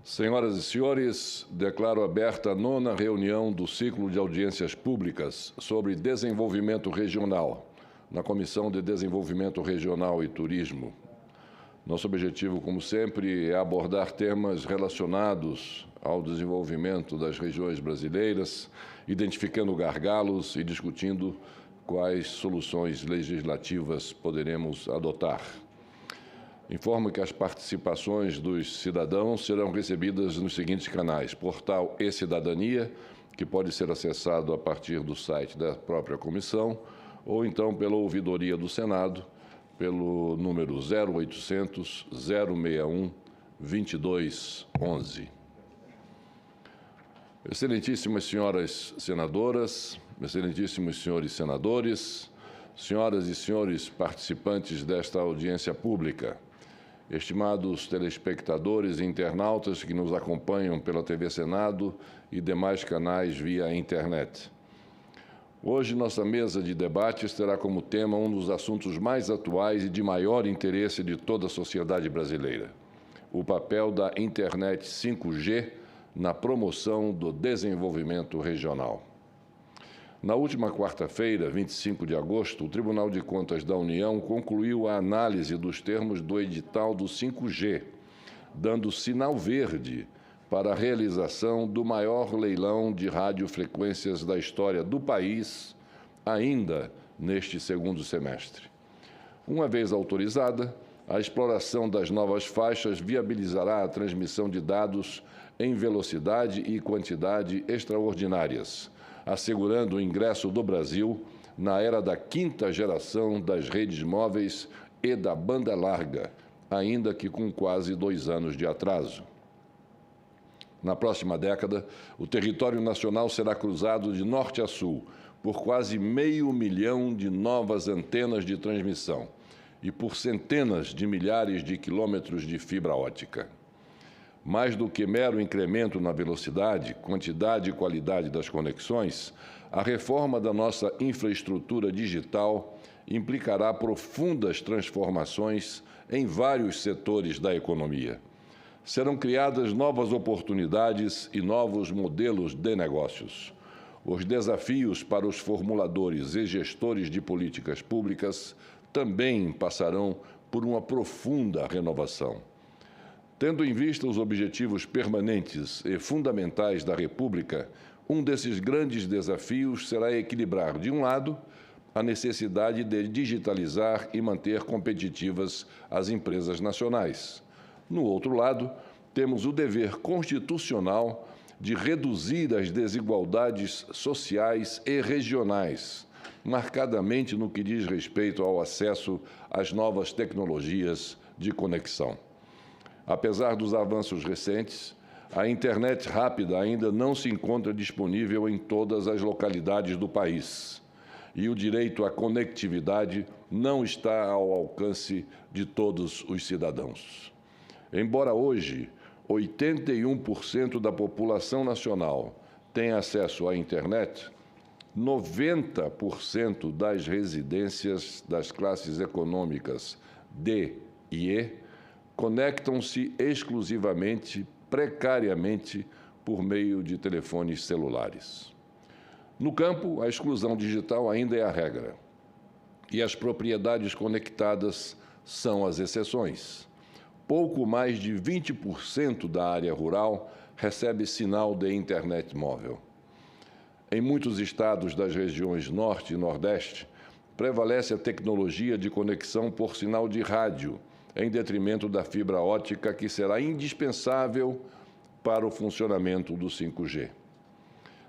Senhoras e senhores, declaro aberta a 9ª reunião do ciclo de audiências públicas sobre desenvolvimento regional, na Comissão de Desenvolvimento Regional e Turismo. Nosso objetivo, como sempre, é abordar temas relacionados ao desenvolvimento das regiões brasileiras, identificando gargalos e discutindo quais soluções legislativas poderemos adotar. Informo que as participações dos cidadãos serão recebidas nos seguintes canais: portal e-Cidadania, que pode ser acessado a partir do site da própria comissão, ou então pela ouvidoria do Senado, pelo número 0800 061 2211. Excelentíssimas senhoras senadoras, excelentíssimos senhores senadores, senhoras e senhores participantes desta audiência pública, estimados telespectadores e internautas que nos acompanham pela TV Senado e demais canais via internet. Hoje, nossa mesa de debates terá como tema um dos assuntos mais atuais e de maior interesse de toda a sociedade brasileira: o papel da internet 5G na promoção do desenvolvimento regional. Na última quarta-feira, 25 de agosto, o Tribunal de Contas da União concluiu a análise dos termos do edital do 5G, dando sinal verde para a realização do maior leilão de radiofrequências da história do país, ainda neste segundo semestre. Uma vez autorizada, a exploração das novas faixas viabilizará a transmissão de dados em velocidade e quantidade extraordinárias, assegurando o ingresso do Brasil na era da 5ª geração das redes móveis e da banda larga, ainda que com quase 2 anos de atraso. Na próxima década, o território nacional será cruzado de norte a sul por quase 500 mil de novas antenas de transmissão e por centenas de milhares de quilômetros de fibra óptica. Mais do que mero incremento na velocidade, quantidade e qualidade das conexões, a reforma da nossa infraestrutura digital implicará profundas transformações em vários setores da economia. Serão criadas novas oportunidades e novos modelos de negócios. Os desafios para os formuladores e gestores de políticas públicas também passarão por uma profunda renovação. Tendo em vista os objetivos permanentes e fundamentais da República, um desses grandes desafios será equilibrar, de um lado, a necessidade de digitalizar e manter competitivas as empresas nacionais. No outro lado, temos o dever constitucional de reduzir as desigualdades sociais e regionais, marcadamente no que diz respeito ao acesso às novas tecnologias de conexão. Apesar dos avanços recentes, a internet rápida ainda não se encontra disponível em todas as localidades do país e o direito à conectividade não está ao alcance de todos os cidadãos. Embora hoje 81% da população nacional tenha acesso à internet, 90% das residências das classes econômicas D e E conectam-se exclusivamente, precariamente, por meio de telefones celulares. No campo, a exclusão digital ainda é a regra, e as propriedades conectadas são as exceções. Pouco mais de 20% da área rural recebe sinal de internet móvel. Em muitos estados das regiões Norte e Nordeste, prevalece a tecnologia de conexão por sinal de rádio, em detrimento da fibra óptica, que será indispensável para o funcionamento do 5G.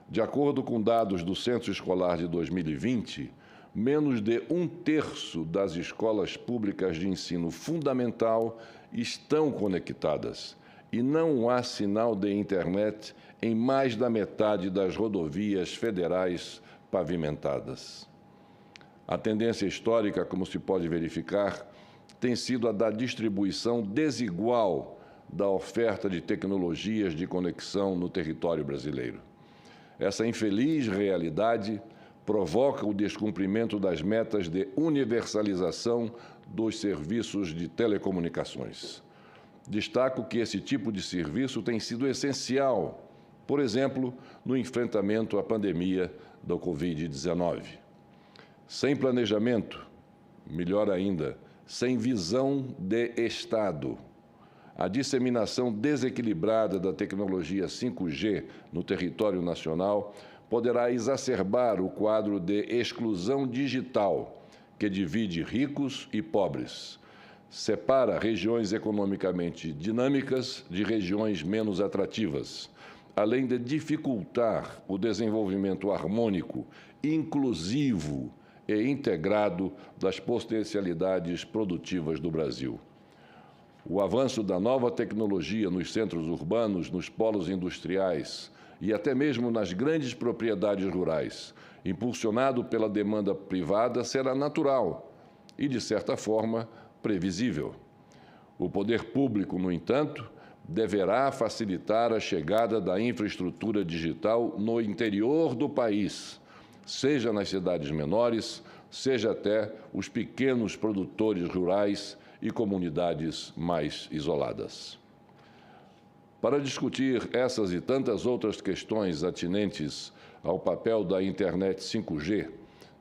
De acordo com dados do Censo Escolar de 2020, menos de 1/3 das escolas públicas de ensino fundamental estão conectadas e não há sinal de internet em mais da metade das rodovias federais pavimentadas. A tendência histórica, como se pode verificar, tem sido a da distribuição desigual da oferta de tecnologias de conexão no território brasileiro. Essa infeliz realidade provoca o descumprimento das metas de universalização dos serviços de telecomunicações. Destaco que esse tipo de serviço tem sido essencial, por exemplo, no enfrentamento à pandemia da Covid-19. Sem planejamento, melhor ainda, sem visão de Estado, a disseminação desequilibrada da tecnologia 5G no território nacional poderá exacerbar o quadro de exclusão digital que divide ricos e pobres, separa regiões economicamente dinâmicas de regiões menos atrativas, além de dificultar o desenvolvimento harmônico, inclusivo e integrado das potencialidades produtivas do Brasil. O avanço da nova tecnologia nos centros urbanos, nos polos industriais e até mesmo nas grandes propriedades rurais, impulsionado pela demanda privada, será natural e, de certa forma, previsível. O poder público, no entanto, deverá facilitar a chegada da infraestrutura digital no interior do país, seja nas cidades menores, seja até os pequenos produtores rurais e comunidades mais isoladas. Para discutir essas e tantas outras questões atinentes ao papel da internet 5G,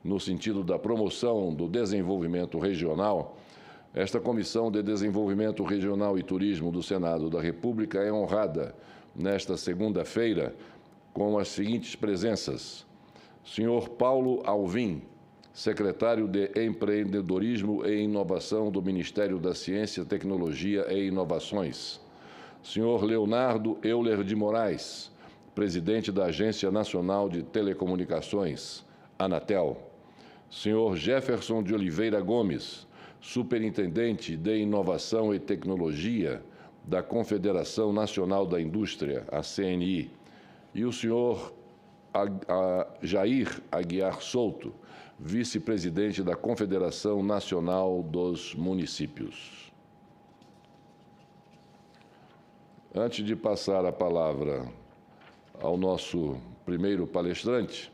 no sentido da promoção do desenvolvimento regional, esta Comissão de Desenvolvimento Regional e Turismo do Senado da República é honrada, nesta segunda-feira, com as seguintes presenças: Senhor Paulo Alvim, secretário de Empreendedorismo e Inovação do Ministério da Ciência, Tecnologia e Inovações. Senhor Leonardo Euler de Moraes, presidente da Agência Nacional de Telecomunicações, Anatel. Senhor Jefferson de Oliveira Gomes, superintendente de Inovação e Tecnologia da Confederação Nacional da Indústria, a CNI. E o senhor Jair Aguiar Souto, vice-presidente da Confederação Nacional dos Municípios. Antes de passar a palavra ao nosso primeiro palestrante,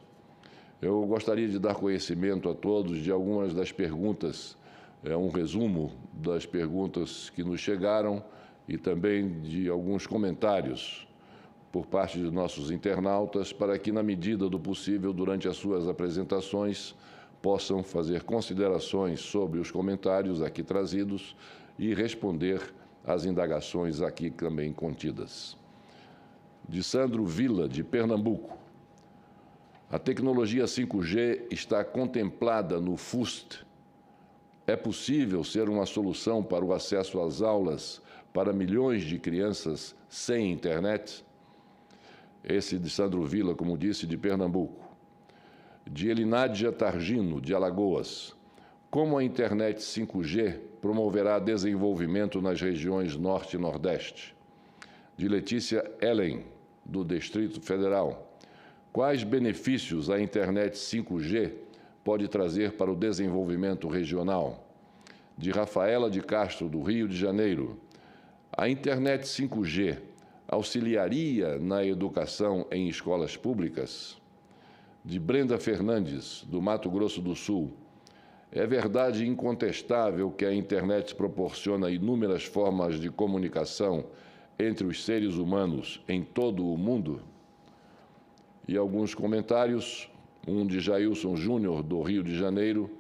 eu gostaria de dar conhecimento a todos de algumas das perguntas, um resumo das perguntas que nos chegaram e também de alguns comentários por parte de nossos internautas, para que, na medida do possível, durante as suas apresentações, possam fazer considerações sobre os comentários aqui trazidos e responder às indagações aqui também contidas. De Sandro Vila, de Pernambuco. A tecnologia 5G está contemplada no FUST. É possível ser uma solução para o acesso às aulas para milhões de crianças sem internet? Esse de Sandro Vila, como disse, de Pernambuco. De Elinádia Targino, de Alagoas. Como a internet 5G promoverá desenvolvimento nas regiões Norte e Nordeste? De Letícia Ellen, do Distrito Federal. Quais benefícios a internet 5G pode trazer para o desenvolvimento regional? De Rafaela de Castro, do Rio de Janeiro. A internet 5G auxiliaria na educação em escolas públicas? De Brenda Fernandes, do Mato Grosso do Sul. É verdade incontestável que a internet proporciona inúmeras formas de comunicação entre os seres humanos em todo o mundo? E alguns comentários, um de Jailson Júnior, do Rio de Janeiro.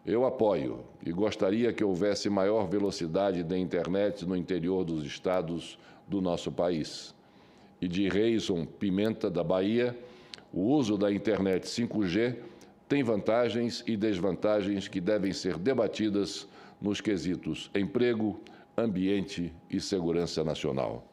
Eu apoio e gostaria que houvesse maior velocidade da internet no interior dos estados do nosso país. E de Reison Pimenta, da Bahia, o uso da internet 5G tem vantagens e desvantagens que devem ser debatidas nos quesitos emprego, ambiente e segurança nacional.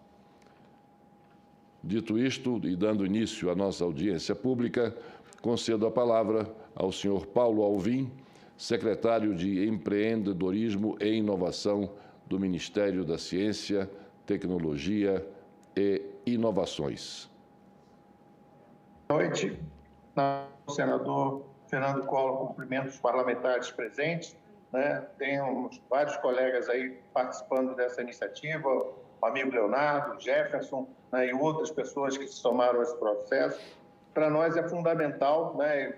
Dito isto, e dando início à nossa audiência pública, concedo a palavra ao senhor Paulo Alvim, secretário de Empreendedorismo e Inovação do Ministério da Ciência, Tecnologia e Inovações. Boa noite, senador Fernando Collor, cumprimento os parlamentares presentes, né? Temos vários colegas aí participando dessa iniciativa, o amigo Leonardo, Jefferson, né, e outras pessoas que se somaram a esse processo. Para nós é fundamental, né?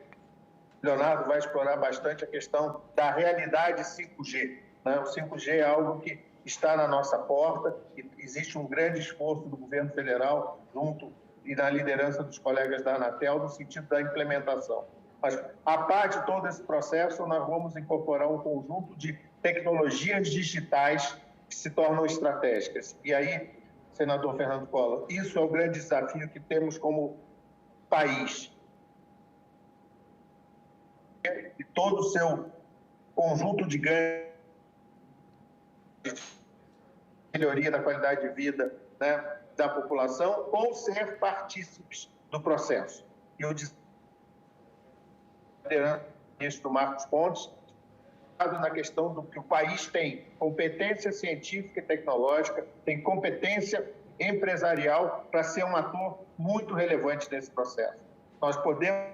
Leonardo vai explorar bastante a questão da realidade 5G. Né? O 5G é algo que está na nossa porta e existe um grande esforço do governo federal junto e na liderança dos colegas da Anatel no sentido da implementação. Mas, a parte de todo esse processo, nós vamos incorporar um conjunto de tecnologias digitais que se tornam estratégicas. E aí, senador Fernando Collor, isso é o grande desafio que temos como país. E todo o seu conjunto de ganhos, melhoria da qualidade de vida, né, da população, ou ser partícipes do processo. E o ministro Marcos Pontes, na questão do que o país tem competência científica e tecnológica, tem competência empresarial para ser um ator muito relevante nesse processo. Nós podemos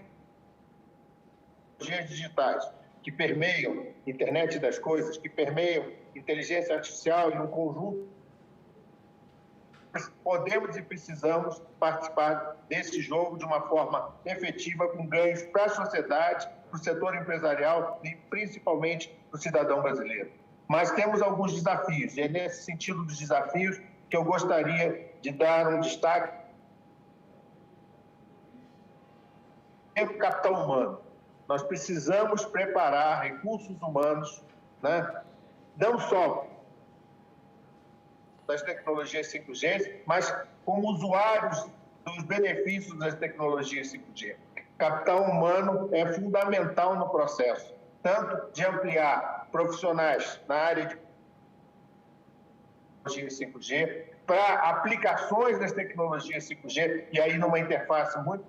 tecnologias digitais que permeiam internet das coisas, que permeiam inteligência artificial e um conjunto. Podemos e precisamos participar desse jogo de uma forma efetiva, com ganhos para a sociedade, para o setor empresarial e principalmente para o cidadão brasileiro. Mas temos alguns desafios, e é nesse sentido dos desafios que eu gostaria de dar um destaque para o capital humano. Nós precisamos preparar recursos humanos, né, não só das tecnologias 5G, mas como usuários dos benefícios das tecnologias 5G. Capital humano é fundamental no processo, tanto de ampliar profissionais na área de tecnologia 5G, para aplicações das tecnologias 5G, e aí numa interface muito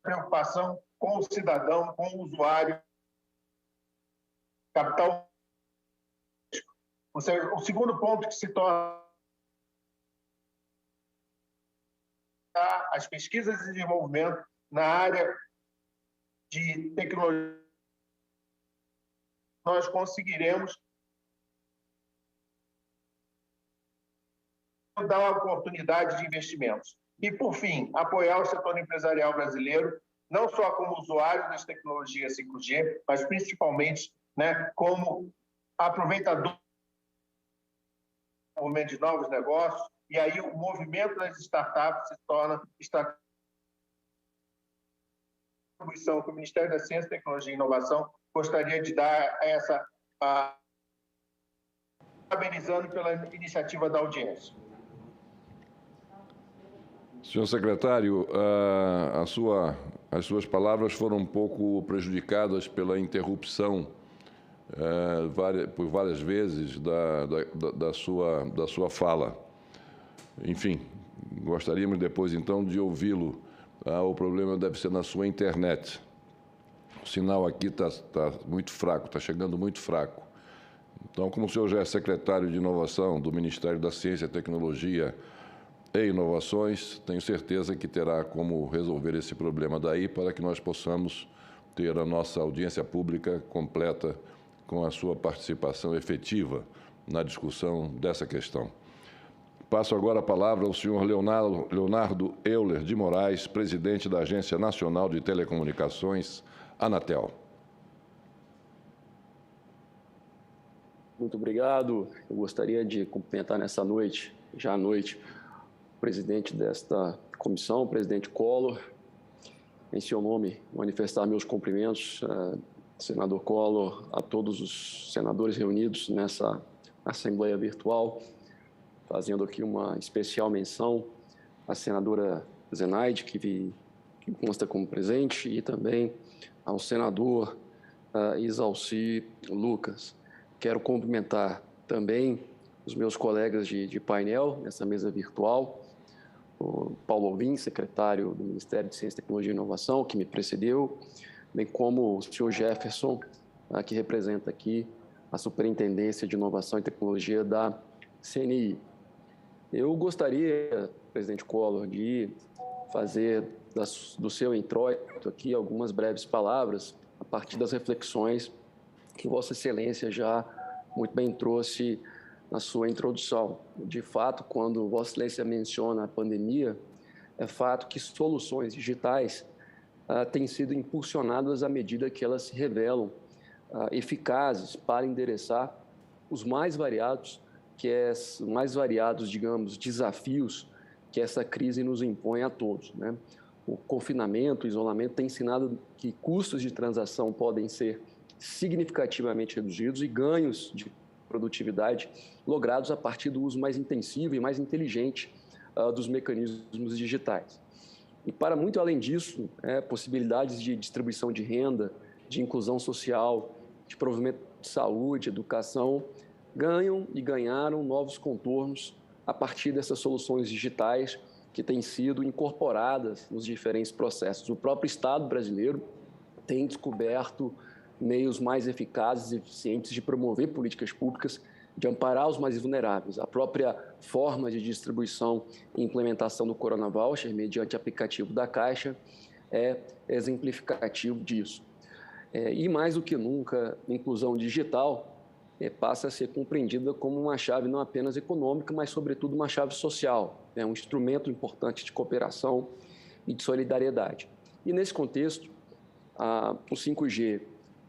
preocupação com o cidadão, com o usuário. Capital. O segundo ponto que se torna as pesquisas e desenvolvimento na área de tecnologia. Nós conseguiremos dar uma oportunidade de investimentos. E, por fim, apoiar o setor empresarial brasileiro, não só como usuário das tecnologias 5G, mas principalmente, né, como aproveitador de novos negócios, e aí o movimento das startups se torna contribuição que o Ministério da Ciência, Tecnologia e Inovação gostaria de dar essa, parabenizando pela iniciativa da audiência. Senhor secretário, as suas palavras foram um pouco prejudicadas pela interrupção por várias vezes da sua fala. Enfim, gostaríamos depois, então, de ouvi-lo. O problema deve ser na sua internet. O sinal aqui está muito fraco, está chegando muito fraco. Então, como o senhor já é secretário de Inovação do Ministério da Ciência, Tecnologia e Inovações, tenho certeza que terá como resolver esse problema daí para que nós possamos ter a nossa audiência pública completa com a sua participação efetiva na discussão dessa questão. Passo agora a palavra ao senhor Leonardo Euler de Moraes, presidente da Agência Nacional de Telecomunicações, Anatel. Muito obrigado. Eu gostaria de cumprimentar nessa noite, já à noite, o presidente desta comissão, o presidente Collor. Em seu nome, manifestar meus cumprimentos, senador Collor, a todos os senadores reunidos nessa Assembleia Virtual, fazendo aqui uma especial menção à senadora Zenaide, que consta como presente, e também ao senador Isalci Lucas. Quero cumprimentar também os meus colegas de painel nessa mesa virtual, o Paulo Alvim, secretário do Ministério de Ciência, Tecnologia e Inovação, que me precedeu, bem como o senhor Jefferson, que representa aqui a Superintendência de Inovação e Tecnologia da CNI. Eu gostaria, presidente Collor, de fazer do seu introito aqui algumas breves palavras a partir das reflexões que Vossa Excelência já muito bem trouxe na sua introdução. De fato, quando Vossa Excelência menciona a pandemia, é fato que soluções digitais têm sido impulsionadas à medida que elas se revelam eficazes para endereçar os mais variados, digamos, desafios que essa crise nos impõe a todos, né? O confinamento, o isolamento tem ensinado que custos de transação podem ser significativamente reduzidos e ganhos de produtividade logrados a partir do uso mais intensivo e mais inteligente dos mecanismos digitais. E para muito além disso, possibilidades de distribuição de renda, de inclusão social, de provimento de saúde, educação, ganham e ganharam novos contornos a partir dessas soluções digitais que têm sido incorporadas nos diferentes processos. O próprio Estado brasileiro tem descoberto meios mais eficazes e eficientes de promover políticas públicas, de amparar os mais vulneráveis. A própria forma de distribuição e implementação do Corona Voucher, mediante aplicativo da Caixa, é exemplificativo disso. E mais do que nunca, a inclusão digital passa a ser compreendida como uma chave não apenas econômica, mas, sobretudo, uma chave social, um instrumento importante de cooperação e de solidariedade. E, nesse contexto, o 5G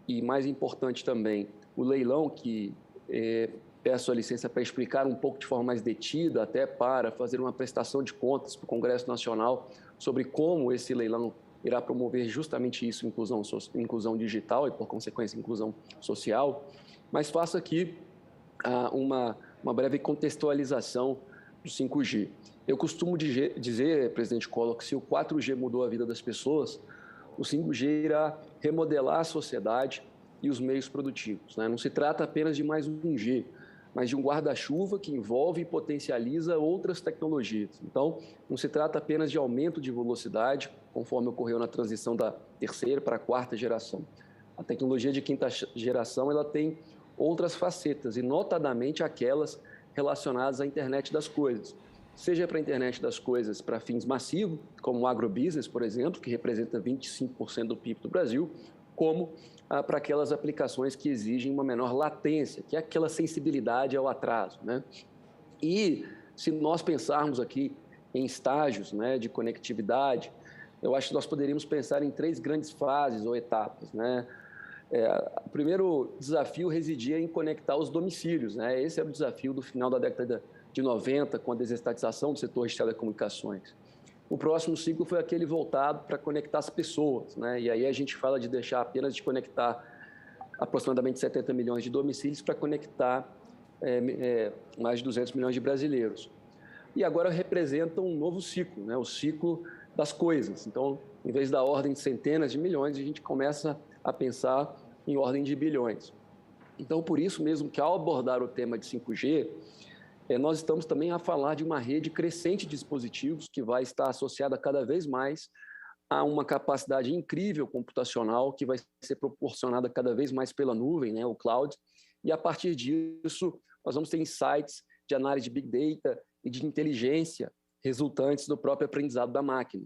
e, mais importante também, o leilão, que peço a licença para explicar um pouco de forma mais detida, até para fazer uma prestação de contas para o Congresso Nacional sobre como esse leilão irá promover justamente isso, inclusão digital e, por consequência, inclusão social. Mas faço aqui uma breve contextualização do 5G. Eu costumo dizer, presidente Collor, que se o 4G mudou a vida das pessoas, o 5G irá remodelar a sociedade e os meios produtivos, né? Não se trata apenas de mais um G, mas de um guarda-chuva que envolve e potencializa outras tecnologias. Então, não se trata apenas de aumento de velocidade, conforme ocorreu na transição da terceira para a quarta geração. A tecnologia de quinta geração ela tem outras facetas, e notadamente aquelas relacionadas à internet das coisas. Seja para a internet das coisas para fins massivos, como o agrobusiness, por exemplo, que representa 25% do PIB do Brasil, como para aquelas aplicações que exigem uma menor latência, que é aquela sensibilidade ao atraso, né? E se nós pensarmos aqui em estágios, né, de conectividade, eu acho que nós poderíamos pensar em 3 grandes fases ou etapas, né? O primeiro desafio residia em conectar os domicílios, né? Esse era o desafio do final da década de 90, com a desestatização do setor de telecomunicações. O próximo ciclo foi aquele voltado para conectar as pessoas, né? E aí a gente fala de deixar apenas de conectar aproximadamente 70 milhões de domicílios para conectar mais de 200 milhões de brasileiros. E agora representa um novo ciclo, né? O ciclo das coisas. Então, em vez da ordem de centenas de milhões, a gente começa a pensar em ordem de bilhões. Então, por isso mesmo que ao abordar o tema de 5G, nós estamos também a falar de uma rede crescente de dispositivos que vai estar associada cada vez mais a uma capacidade incrível computacional que vai ser proporcionada cada vez mais pela nuvem, né, o cloud, e a partir disso nós vamos ter insights de análise de Big Data e de inteligência resultantes do próprio aprendizado da máquina.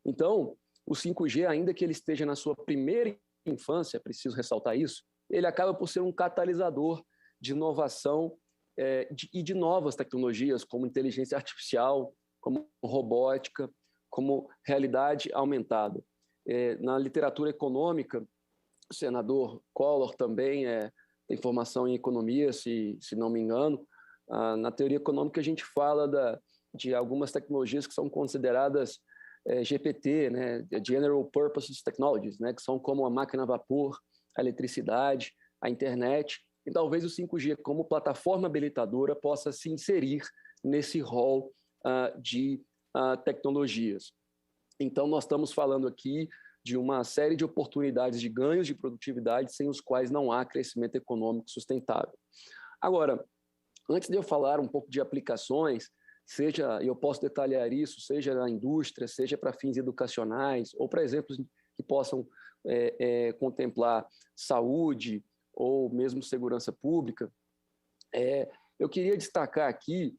Então, o 5G, ainda que ele esteja na sua primeira infância, preciso ressaltar isso, ele acaba por ser um catalisador de inovação e de novas tecnologias, como inteligência artificial, como robótica, como realidade aumentada. Na literatura econômica, o senador Collor também tem formação em economia, se não me engano. Na teoria econômica, a gente fala de algumas tecnologias que são consideradas GPT, né, General Purpose Technologies, né, que são como a máquina a vapor, a eletricidade, a internet. E talvez o 5G, como plataforma habilitadora, possa se inserir nesse rol de tecnologias. Então, nós estamos falando aqui de uma série de oportunidades de ganhos de produtividade sem os quais não há crescimento econômico sustentável. Agora, antes de eu falar um pouco de aplicações, seja, eu posso detalhar isso, seja na indústria, seja para fins educacionais, ou para exemplos que possam contemplar saúde, ou mesmo segurança pública, eu queria destacar aqui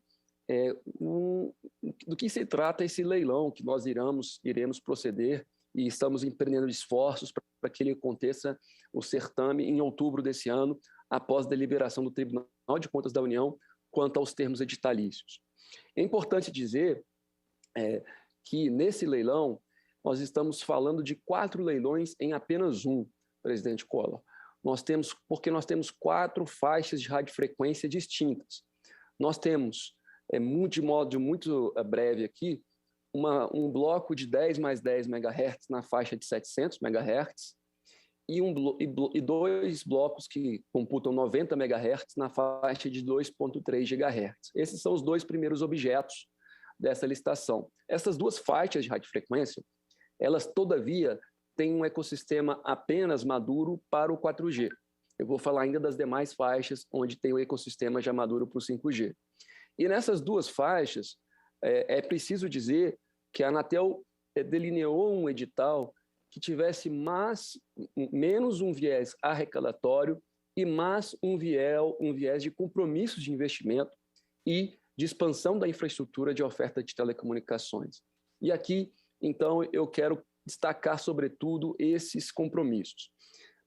do que se trata esse leilão que nós iremos proceder e estamos empreendendo esforços para que ele aconteça o certame em outubro desse ano, após a deliberação do Tribunal de Contas da União quanto aos termos editalícios. É importante dizer que nesse leilão nós estamos falando de 4 leilões em apenas um, presidente Collor. porque nós temos 4 faixas de radiofrequência distintas. Nós temos, de modo muito breve aqui, um bloco de 10 mais 10 MHz na faixa de 700 MHz e 2 blocos que computam 90 MHz na faixa de 2,3 GHz. Esses são os 2 primeiros objetos dessa licitação. Essas 2 faixas de radiofrequência, elas, todavia, têm um ecossistema apenas maduro para o 4G. Eu vou falar ainda das demais faixas onde tem o ecossistema já maduro para o 5G. E nessas 2 faixas, é preciso dizer que a Anatel delineou um edital que tivesse menos um viés arrecadatório e mais um viés de compromissos de investimento e de expansão da infraestrutura de oferta de telecomunicações. E aqui, então, eu quero destacar, sobretudo, esses compromissos.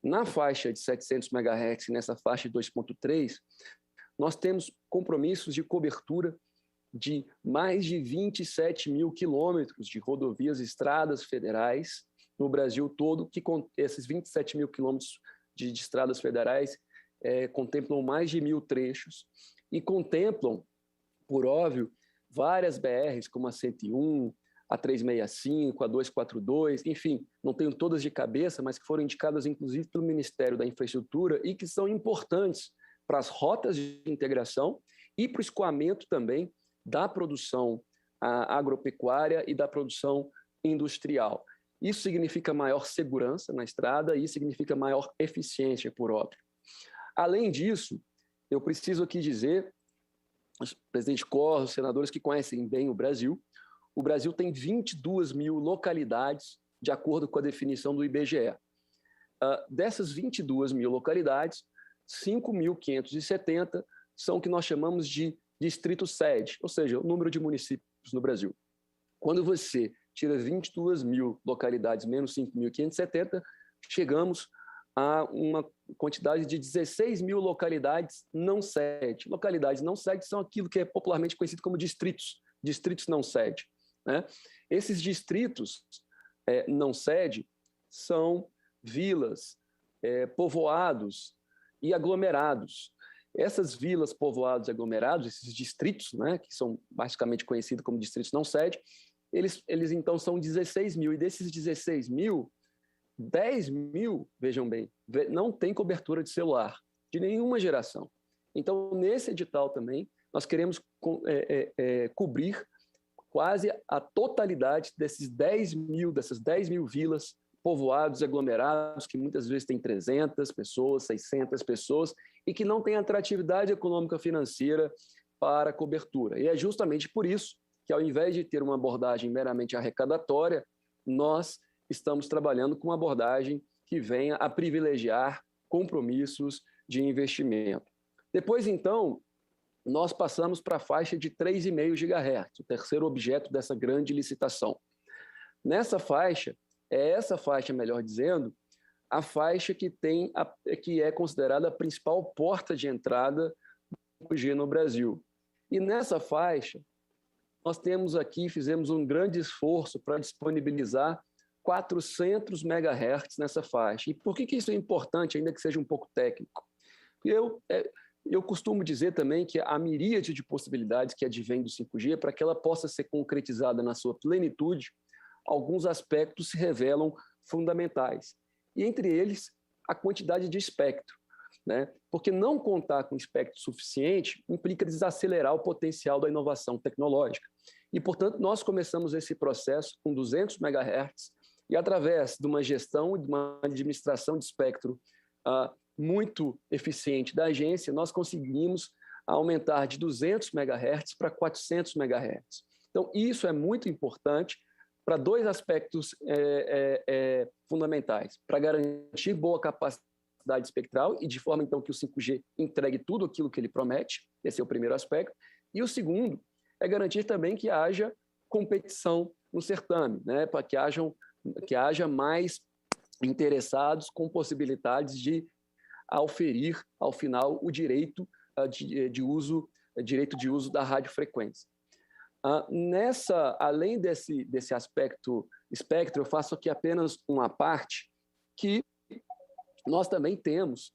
Na faixa de 700 MHz e nessa faixa de 2,3, nós temos compromissos de cobertura de mais de 27 mil quilômetros de rodovias e estradas federais no Brasil todo, que esses 27 mil quilômetros de estradas federais contemplam mais de 1.000 trechos e contemplam, por óbvio, várias BRs, como a 101, a 365, a 242, enfim, não tenho todas de cabeça, mas que foram indicadas, inclusive, pelo Ministério da Infraestrutura e que são importantes para as rotas de integração e para o escoamento também da produção agropecuária e da produção industrial. Isso significa maior segurança na estrada e significa maior eficiência, por óbvio. Além disso, eu preciso aqui dizer, presidente Collor, os senadores que conhecem bem o Brasil tem 22 mil localidades, de acordo com a definição do IBGE. Dessas 22 mil localidades, 5.570 são o que nós chamamos de distrito sede, ou seja, o número de municípios no Brasil. Quando você tira 22 mil localidades menos 5.570, chegamos a uma quantidade de 16 mil localidades não sede. Localidades não sede são aquilo que é popularmente conhecido como distritos não sede, né? Esses distritos não sede são vilas, povoados e aglomerados. Essas vilas, povoados e aglomerados, esses distritos, né, que são basicamente conhecidos como distritos não sede, eles então são 16 mil, e desses 16 mil, 10 mil, vejam bem, não tem cobertura de celular, de nenhuma geração. Então, nesse edital também, nós queremos cobrir quase a totalidade dessas 10 mil vilas, povoados e aglomerados, que muitas vezes têm 300 pessoas, 600 pessoas, e que não têm atratividade econômica financeira para cobertura. E é justamente por isso que, ao invés de ter uma abordagem meramente arrecadatória, nós estamos trabalhando com uma abordagem que venha a privilegiar compromissos de investimento. Depois, então, nós passamos para a faixa de 3,5 GHz, o terceiro objeto dessa grande licitação. Nessa faixa, essa faixa, melhor dizendo, a faixa que é considerada a principal porta de entrada do 5G no Brasil. E nessa faixa, nós fizemos um grande esforço para disponibilizar 400 MHz nessa faixa. E por que isso é importante, ainda que seja um pouco técnico? Eu costumo dizer também que a miríade de possibilidades que advém do 5G, para que ela possa ser concretizada na sua plenitude, alguns aspectos se revelam fundamentais. E, entre eles, a quantidade de espectro, né? Porque não contar com espectro suficiente implica desacelerar o potencial da inovação tecnológica. E, portanto, nós começamos esse processo com 200 MHz e, através de uma gestão e de uma administração de espectro muito eficiente da agência, nós conseguimos aumentar de 200 MHz para 400 MHz. Então, isso é muito importante para 2 aspectos fundamentais: para garantir boa capacidade espectral e de forma, então, que o 5G entregue tudo aquilo que ele promete. Esse é o primeiro aspecto. E o segundo é garantir também que haja competição no certame, né, para que haja mais interessados com possibilidades de auferir, ao final, o direito de uso da radiofrequência. Além desse aspecto espectro, eu faço aqui apenas uma parte que nós também temos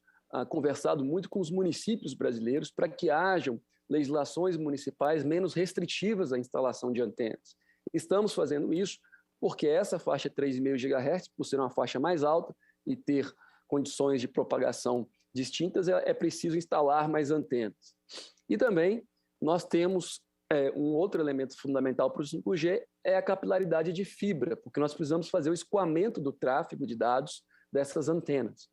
conversado muito com os municípios brasileiros para que hajam legislações municipais menos restritivas à instalação de antenas. Estamos fazendo isso porque essa faixa 3,5 GHz, por ser uma faixa mais alta e ter condições de propagação distintas, é preciso instalar mais antenas. E também nós temos um outro elemento fundamental para o 5G, é a capilaridade de fibra, porque nós precisamos fazer o escoamento do tráfego de dados dessas antenas.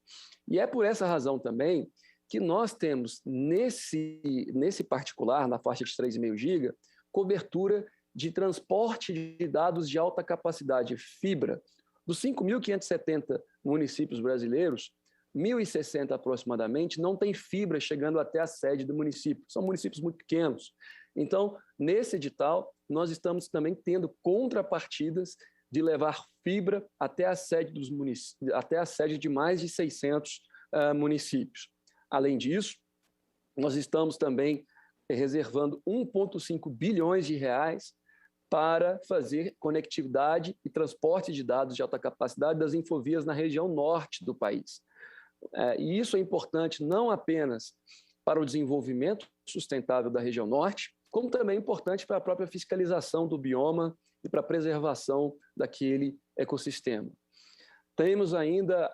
E é por essa razão também que nós temos, nesse particular, na faixa de 3,5 GB, cobertura de transporte de dados de alta capacidade fibra. Dos 5.570 municípios brasileiros, 1.060 aproximadamente não tem fibra chegando até a sede do município. São municípios muito pequenos. Então, nesse edital, nós estamos também tendo contrapartidas de levar fibra até a sede dos municípios, até a sede de mais de 600 municípios. Além disso, nós estamos também reservando 1,5 bilhões de reais para fazer conectividade e transporte de dados de alta capacidade das infovias na região norte do país. E isso é importante não apenas para o desenvolvimento sustentável da região norte, como também é importante para a própria fiscalização do bioma e para a preservação daquele ecossistema. Temos ainda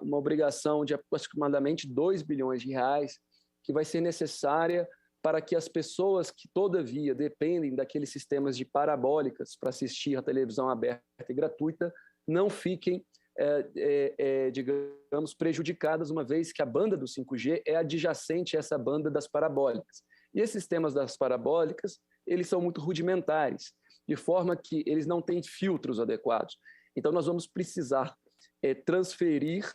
uma obrigação de aproximadamente 2 bilhões de reais que vai ser necessária para que as pessoas que, todavia, dependem daqueles sistemas de parabólicas para assistir a televisão aberta e gratuita, não fiquem, digamos, prejudicadas, uma vez que a banda do 5G é adjacente a essa banda das parabólicas. E esses sistemas das parabólicas, eles são muito rudimentares, de forma que eles não têm filtros adequados. Então, nós vamos precisar transferir,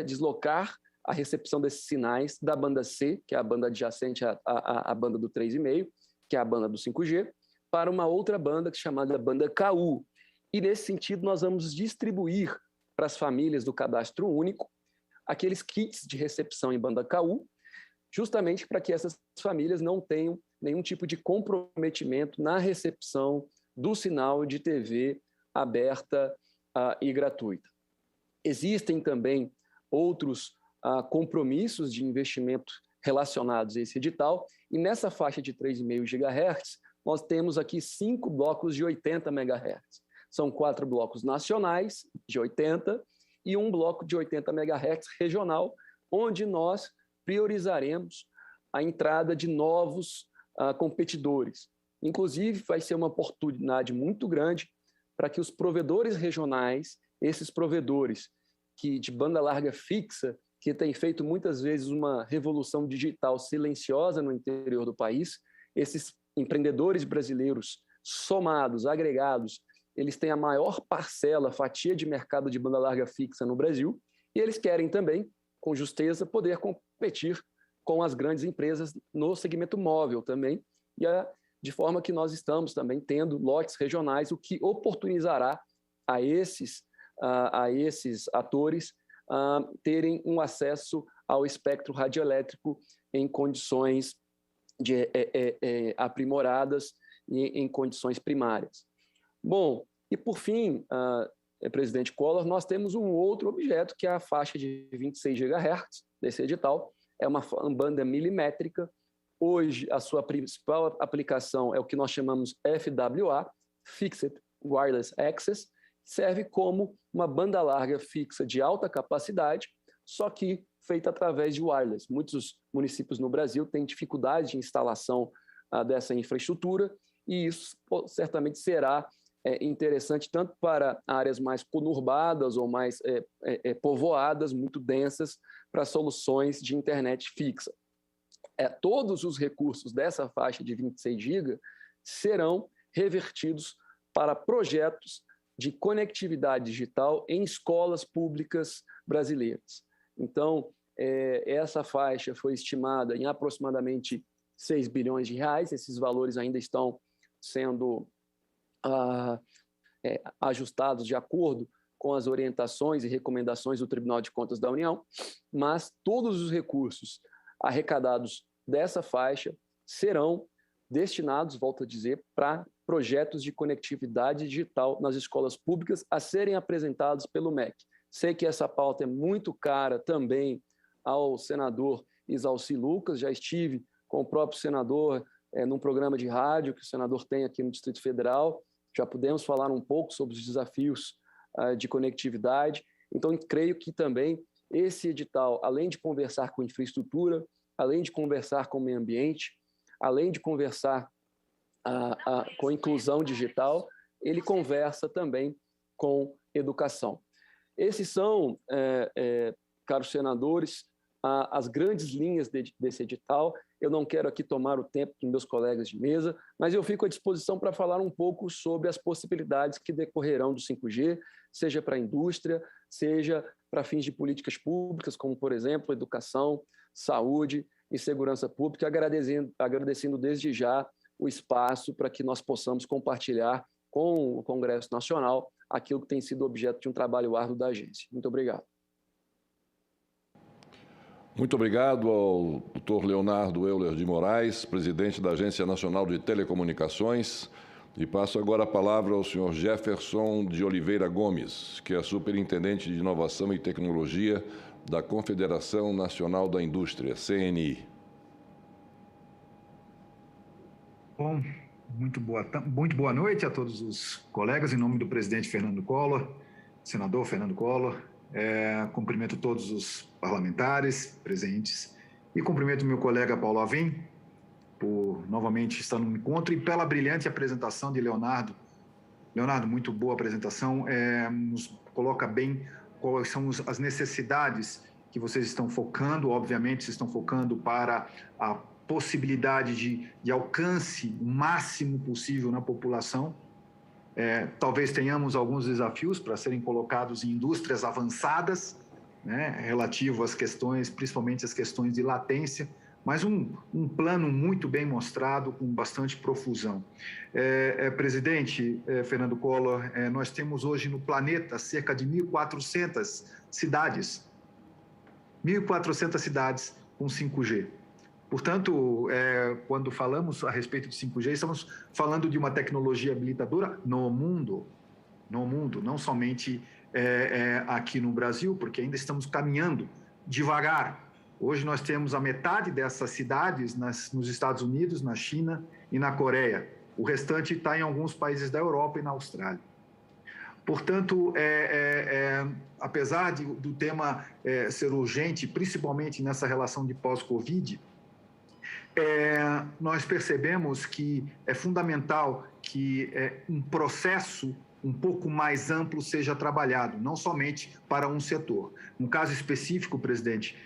deslocar a recepção desses sinais da banda C, que é a banda adjacente à banda do 3,5, que é a banda do 5G, para uma outra banda chamada banda KU. E, nesse sentido, nós vamos distribuir para as famílias do cadastro único aqueles kits de recepção em banda KU, justamente para que essas famílias não tenham nenhum tipo de comprometimento na recepção do sinal de TV aberta e gratuita. Existem também outros compromissos de investimento relacionados a esse edital, e nessa faixa de 3,5 GHz, nós temos aqui 5 blocos de 80 MHz. São 4 blocos nacionais de 80 e um bloco de 80 MHz regional, onde nós priorizaremos a entrada de novos competidores. Inclusive, vai ser uma oportunidade muito grande para que os provedores regionais, esses provedores de banda larga fixa, que têm feito muitas vezes uma revolução digital silenciosa no interior do país, esses empreendedores brasileiros somados, agregados, eles têm a maior parcela, fatia de mercado de banda larga fixa no Brasil, e eles querem também, com justeza, poder competir com as grandes empresas no segmento móvel também, de forma que nós estamos também tendo lotes regionais, o que oportunizará a esses atores terem um acesso ao espectro radioelétrico em condições aprimoradas e em condições primárias. Bom, e por fim, presidente Collor, nós temos um outro objeto, que é a faixa de 26 GHz desse edital. É uma banda milimétrica. Hoje, a sua principal aplicação é o que nós chamamos FWA, Fixed Wireless Access, serve como uma banda larga fixa de alta capacidade, só que feita através de wireless. Muitos municípios no Brasil têm dificuldade de instalação dessa infraestrutura, e isso certamente será interessante tanto para áreas mais conurbadas ou mais povoadas, muito densas, para soluções de internet fixa. Todos os recursos dessa faixa de 26 GB serão revertidos para projetos de conectividade digital em escolas públicas brasileiras. Então, essa faixa foi estimada em aproximadamente 6 bilhões de reais. Esses valores ainda estão sendo ajustados de acordo com as orientações e recomendações do Tribunal de Contas da União, mas todos os recursos arrecadados dessa faixa serão destinados, volto a dizer, para projetos de conectividade digital nas escolas públicas a serem apresentados pelo MEC. Sei que essa pauta é muito cara também ao senador Isalci Lucas, já estive com o próprio senador num programa de rádio que o senador tem aqui no Distrito Federal, já pudemos falar um pouco sobre os desafios de conectividade. Então, creio que também esse edital, além de conversar com infraestrutura, além de conversar com o meio ambiente, além de conversar com inclusão digital, ele conversa também com educação. Esses são, caros senadores, as grandes linhas desse edital. Eu não quero aqui tomar o tempo dos meus colegas de mesa, mas eu fico à disposição para falar um pouco sobre as possibilidades que decorrerão do 5G, seja para a indústria, seja para fins de políticas públicas, como, por exemplo, educação, saúde e segurança pública, agradecendo desde já o espaço para que nós possamos compartilhar com o Congresso Nacional aquilo que tem sido objeto de um trabalho árduo da agência. Muito obrigado. Muito obrigado ao Dr. Leonardo Euler de Moraes, presidente da Agência Nacional de Telecomunicações, e passo agora a palavra ao senhor Jefferson de Oliveira Gomes, que é superintendente de Inovação e Tecnologia da Confederação Nacional da Indústria, CNI. Bom, muito boa noite a todos os colegas, em nome do presidente Fernando Collor, senador Fernando Collor. Cumprimento todos os parlamentares presentes e cumprimento meu colega Paulo Avim por novamente estar no encontro e pela brilhante apresentação de Leonardo. Leonardo, muito boa apresentação, nos coloca bem quais são as necessidades que vocês estão focando. Obviamente, vocês estão focando para a possibilidade de alcance o máximo possível na população. Talvez tenhamos alguns desafios para serem colocados em indústrias avançadas, né, relativo às questões, principalmente as questões de latência, mas um plano muito bem mostrado, com bastante profusão. Presidente Fernando Collor, nós temos hoje no planeta cerca de 1.400 cidades, 1.400 cidades com 5G. Portanto, quando falamos a respeito de 5G, estamos falando de uma tecnologia habilitadora no mundo, não somente aqui no Brasil, porque ainda estamos caminhando devagar. Hoje nós temos a metade dessas cidades nos Estados Unidos, na China e na Coreia. O restante está em alguns países da Europa e na Austrália. Portanto, apesar do tema ser urgente, principalmente nessa relação de pós-Covid, nós percebemos que é fundamental que um processo um pouco mais amplo seja trabalhado, não somente para um setor. No caso específico, presidente,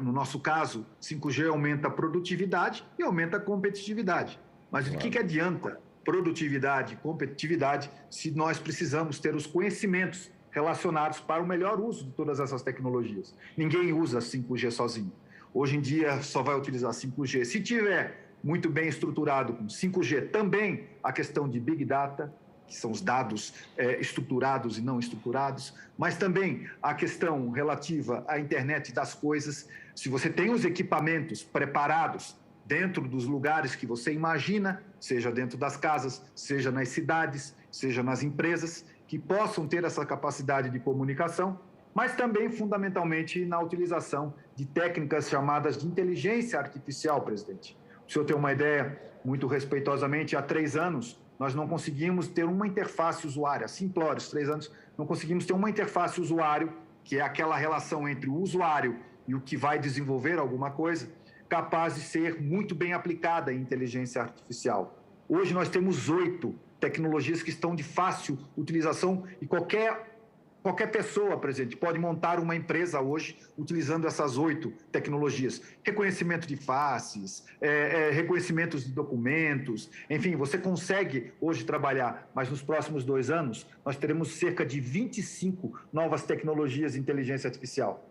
no nosso caso, 5G aumenta a produtividade e aumenta a competitividade. Mas o que adianta produtividade e competitividade se nós precisamos ter os conhecimentos relacionados para o melhor uso de todas essas tecnologias? Ninguém usa 5G sozinho. Hoje em dia só vai utilizar 5G se tiver muito bem estruturado com 5G também a questão de Big Data, que são os dados estruturados e não estruturados, mas também a questão relativa à internet das coisas. Se você tem os equipamentos preparados dentro dos lugares que você imagina, seja dentro das casas, seja nas cidades, seja nas empresas, que possam ter essa capacidade de comunicação, mas também, fundamentalmente, na utilização de técnicas chamadas de inteligência artificial, presidente. O senhor tem uma ideia, muito respeitosamente, há 3 anos, nós não conseguimos ter uma interface usuária, simplórios, 3 anos, não conseguimos ter uma interface usuário, que é aquela relação entre o usuário e o que vai desenvolver alguma coisa, capaz de ser muito bem aplicada em inteligência artificial. Hoje nós temos 8 tecnologias que estão de fácil utilização e qualquer pessoa, presidente, pode montar uma empresa hoje utilizando essas 8 tecnologias. Reconhecimento de faces, reconhecimentos de documentos, enfim, você consegue hoje trabalhar, mas nos próximos 2 anos nós teremos cerca de 25 novas tecnologias de inteligência artificial.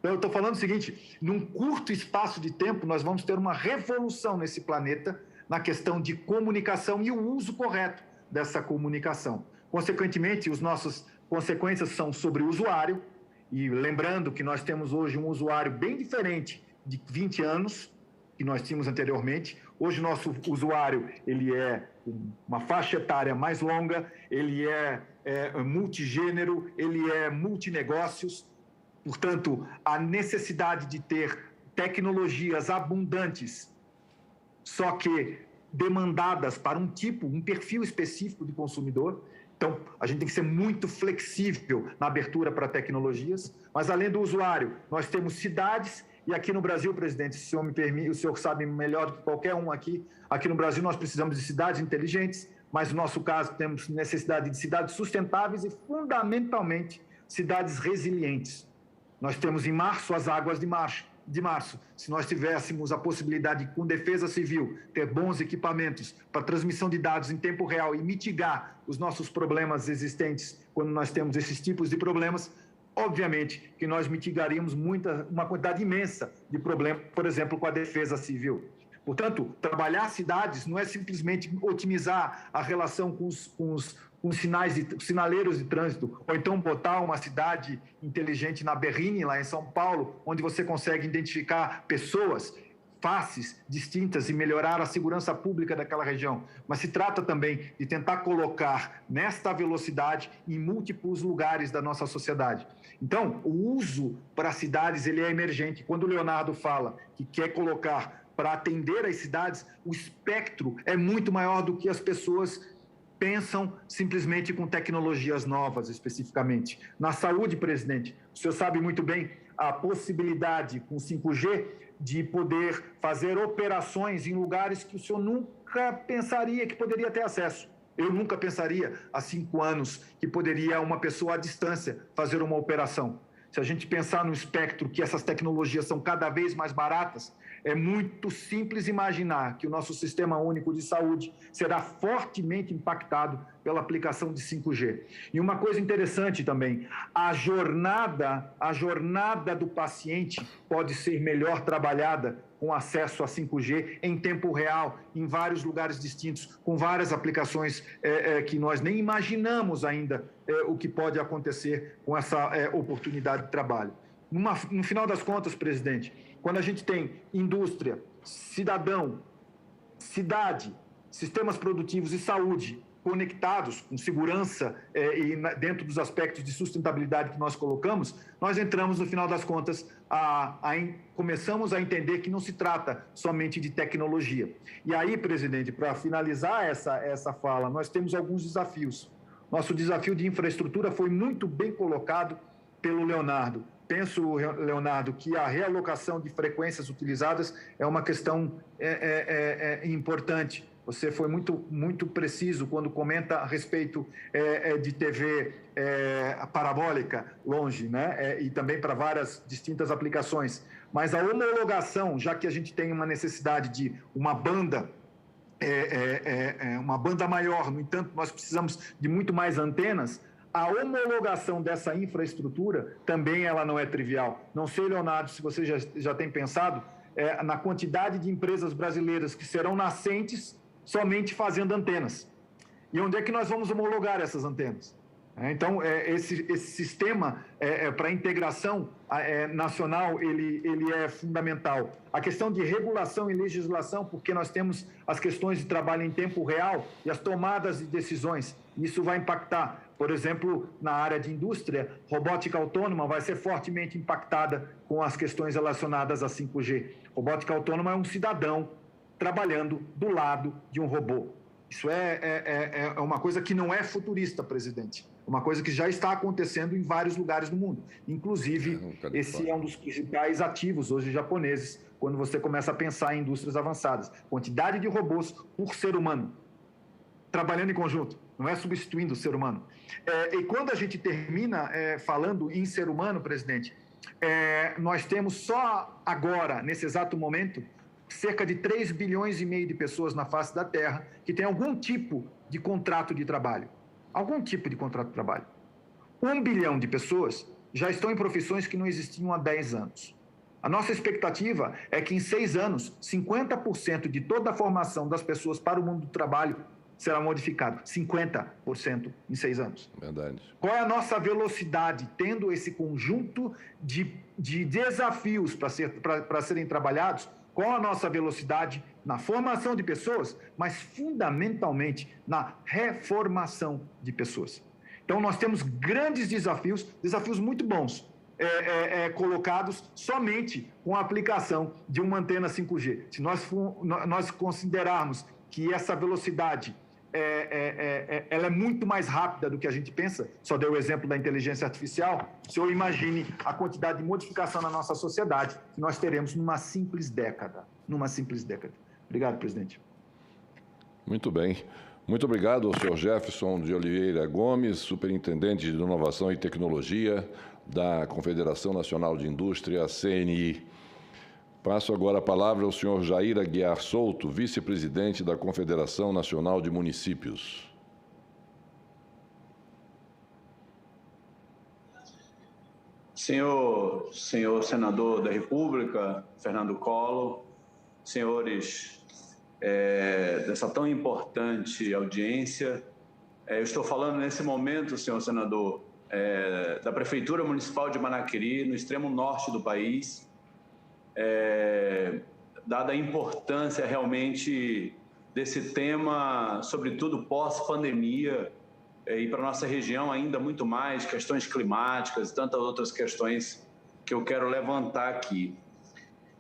Eu estou falando o seguinte, num curto espaço de tempo nós vamos ter uma revolução nesse planeta na questão de comunicação e o uso correto dessa comunicação. Consequentemente, os nossos consequências são sobre o usuário, e lembrando que nós temos hoje um usuário bem diferente de 20 anos, que nós tínhamos anteriormente. Hoje, nosso usuário ele é uma faixa etária mais longa, ele é multigênero, ele é multinegócios. Portanto, a necessidade de ter tecnologias abundantes, só que demandadas para um perfil específico de consumidor. Então, a gente tem que ser muito flexível na abertura para tecnologias, mas além do usuário, nós temos cidades, e aqui no Brasil, presidente, se o senhor me permite, o senhor sabe melhor do que qualquer um aqui no Brasil nós precisamos de cidades inteligentes, mas no nosso caso temos necessidade de cidades sustentáveis e, fundamentalmente, cidades resilientes. Nós temos em março as águas de março. Se nós tivéssemos a possibilidade, com defesa civil, ter bons equipamentos para transmissão de dados em tempo real e mitigar os nossos problemas existentes quando nós temos esses tipos de problemas, obviamente que nós mitigaríamos uma quantidade imensa de problemas, por exemplo, com a defesa civil. Portanto, trabalhar cidades não é simplesmente otimizar a relação com os sinaleiros de trânsito, ou então botar uma cidade inteligente na Berrini, lá em São Paulo, onde você consegue identificar pessoas, faces distintas e melhorar a segurança pública daquela região. Mas se trata também de tentar colocar nesta velocidade em múltiplos lugares da nossa sociedade. Então, o uso para cidades ele é emergente. Quando o Leonardo fala que quer colocar para atender as cidades, o espectro é muito maior do que as pessoas pensam simplesmente com tecnologias novas, especificamente. Na saúde, presidente, o senhor sabe muito bem a possibilidade, com 5G, de poder fazer operações em lugares que o senhor nunca pensaria que poderia ter acesso. Eu nunca pensaria, há 5 anos, que poderia uma pessoa à distância fazer uma operação. Se a gente pensar no espectro que essas tecnologias são cada vez mais baratas, é muito simples imaginar que o nosso Sistema Único de Saúde será fortemente impactado pela aplicação de 5G. E uma coisa interessante também, a jornada do paciente pode ser melhor trabalhada com acesso a 5G em tempo real, em vários lugares distintos, com várias aplicações que nós nem imaginamos ainda o que pode acontecer com essa oportunidade de trabalho. No final das contas, presidente, quando a gente tem indústria, cidadão, cidade, sistemas produtivos e saúde conectados com segurança e dentro dos aspectos de sustentabilidade que nós colocamos, nós entramos, no final das contas, começamos a entender que não se trata somente de tecnologia. E aí, presidente, para finalizar essa fala, nós temos alguns desafios. Nosso desafio de infraestrutura foi muito bem colocado pelo Leonardo. Penso, Leonardo, que a realocação de frequências utilizadas é uma questão importante. Você foi muito preciso quando comenta a respeito de TV parabólica longe, né? E também para várias distintas aplicações. Mas a homologação, já que a gente tem uma necessidade de uma banda maior, no entanto, nós precisamos de muito mais antenas, a homologação dessa infraestrutura também ela não é trivial. Não sei, Leonardo, se você já tem pensado na quantidade de empresas brasileiras que serão nascentes somente fazendo antenas. E onde é que nós vamos homologar essas antenas? Então, esse sistema para integração nacional, ele é fundamental. A questão de regulação e legislação, porque nós temos as questões de trabalho em tempo real e as tomadas de decisões. Isso vai impactar, por exemplo, na área de indústria, robótica autônoma vai ser fortemente impactada com as questões relacionadas a 5G. Robótica autônoma é um cidadão trabalhando do lado de um robô. Isso é uma coisa que não é futurista, presidente. É uma coisa que já está acontecendo em vários lugares do mundo. Inclusive, esse é um dos principais ativos hoje japoneses, quando você começa a pensar em indústrias avançadas. Quantidade de robôs por ser humano, trabalhando em conjunto, não é substituindo o ser humano. E quando a gente termina falando em ser humano, presidente, nós temos só agora, nesse exato momento, cerca de 3,5 bilhões de pessoas na face da Terra que têm algum tipo de contrato de trabalho. Algum tipo de contrato de trabalho. 1 bilhão de pessoas já estão em profissões que não existiam há 10 anos. A nossa expectativa é que em 6 anos, 50% de toda a formação das pessoas para o mundo do trabalho será modificado. 50% em 6 anos. Verdade. Qual é a nossa velocidade, tendo esse conjunto de desafios para serem trabalhados? Qual a nossa velocidade na formação de pessoas, mas fundamentalmente na reformação de pessoas? Então, nós temos grandes desafios muito bons, colocados somente com a aplicação de uma antena 5G. Se nós considerarmos que essa velocidade ela é muito mais rápida do que a gente pensa, só dei o exemplo da inteligência artificial, o senhor imagine a quantidade de modificação na nossa sociedade que nós teremos numa simples década. Obrigado, presidente. Muito bem. Muito obrigado ao senhor Jefferson de Oliveira Gomes, superintendente de Inovação e Tecnologia da Confederação Nacional de Indústria, CNI. Passo agora a palavra ao senhor Jair Aguiar Souto, vice-presidente da Confederação Nacional de Municípios. Senhor senador da República, Fernando Collor, senhores dessa tão importante audiência, eu estou falando nesse momento, senhor senador, da Prefeitura Municipal de Manaquiri, no extremo norte do país, dada a importância realmente desse tema, sobretudo pós-pandemia, e para a nossa região ainda muito mais, questões climáticas e tantas outras questões que eu quero levantar aqui.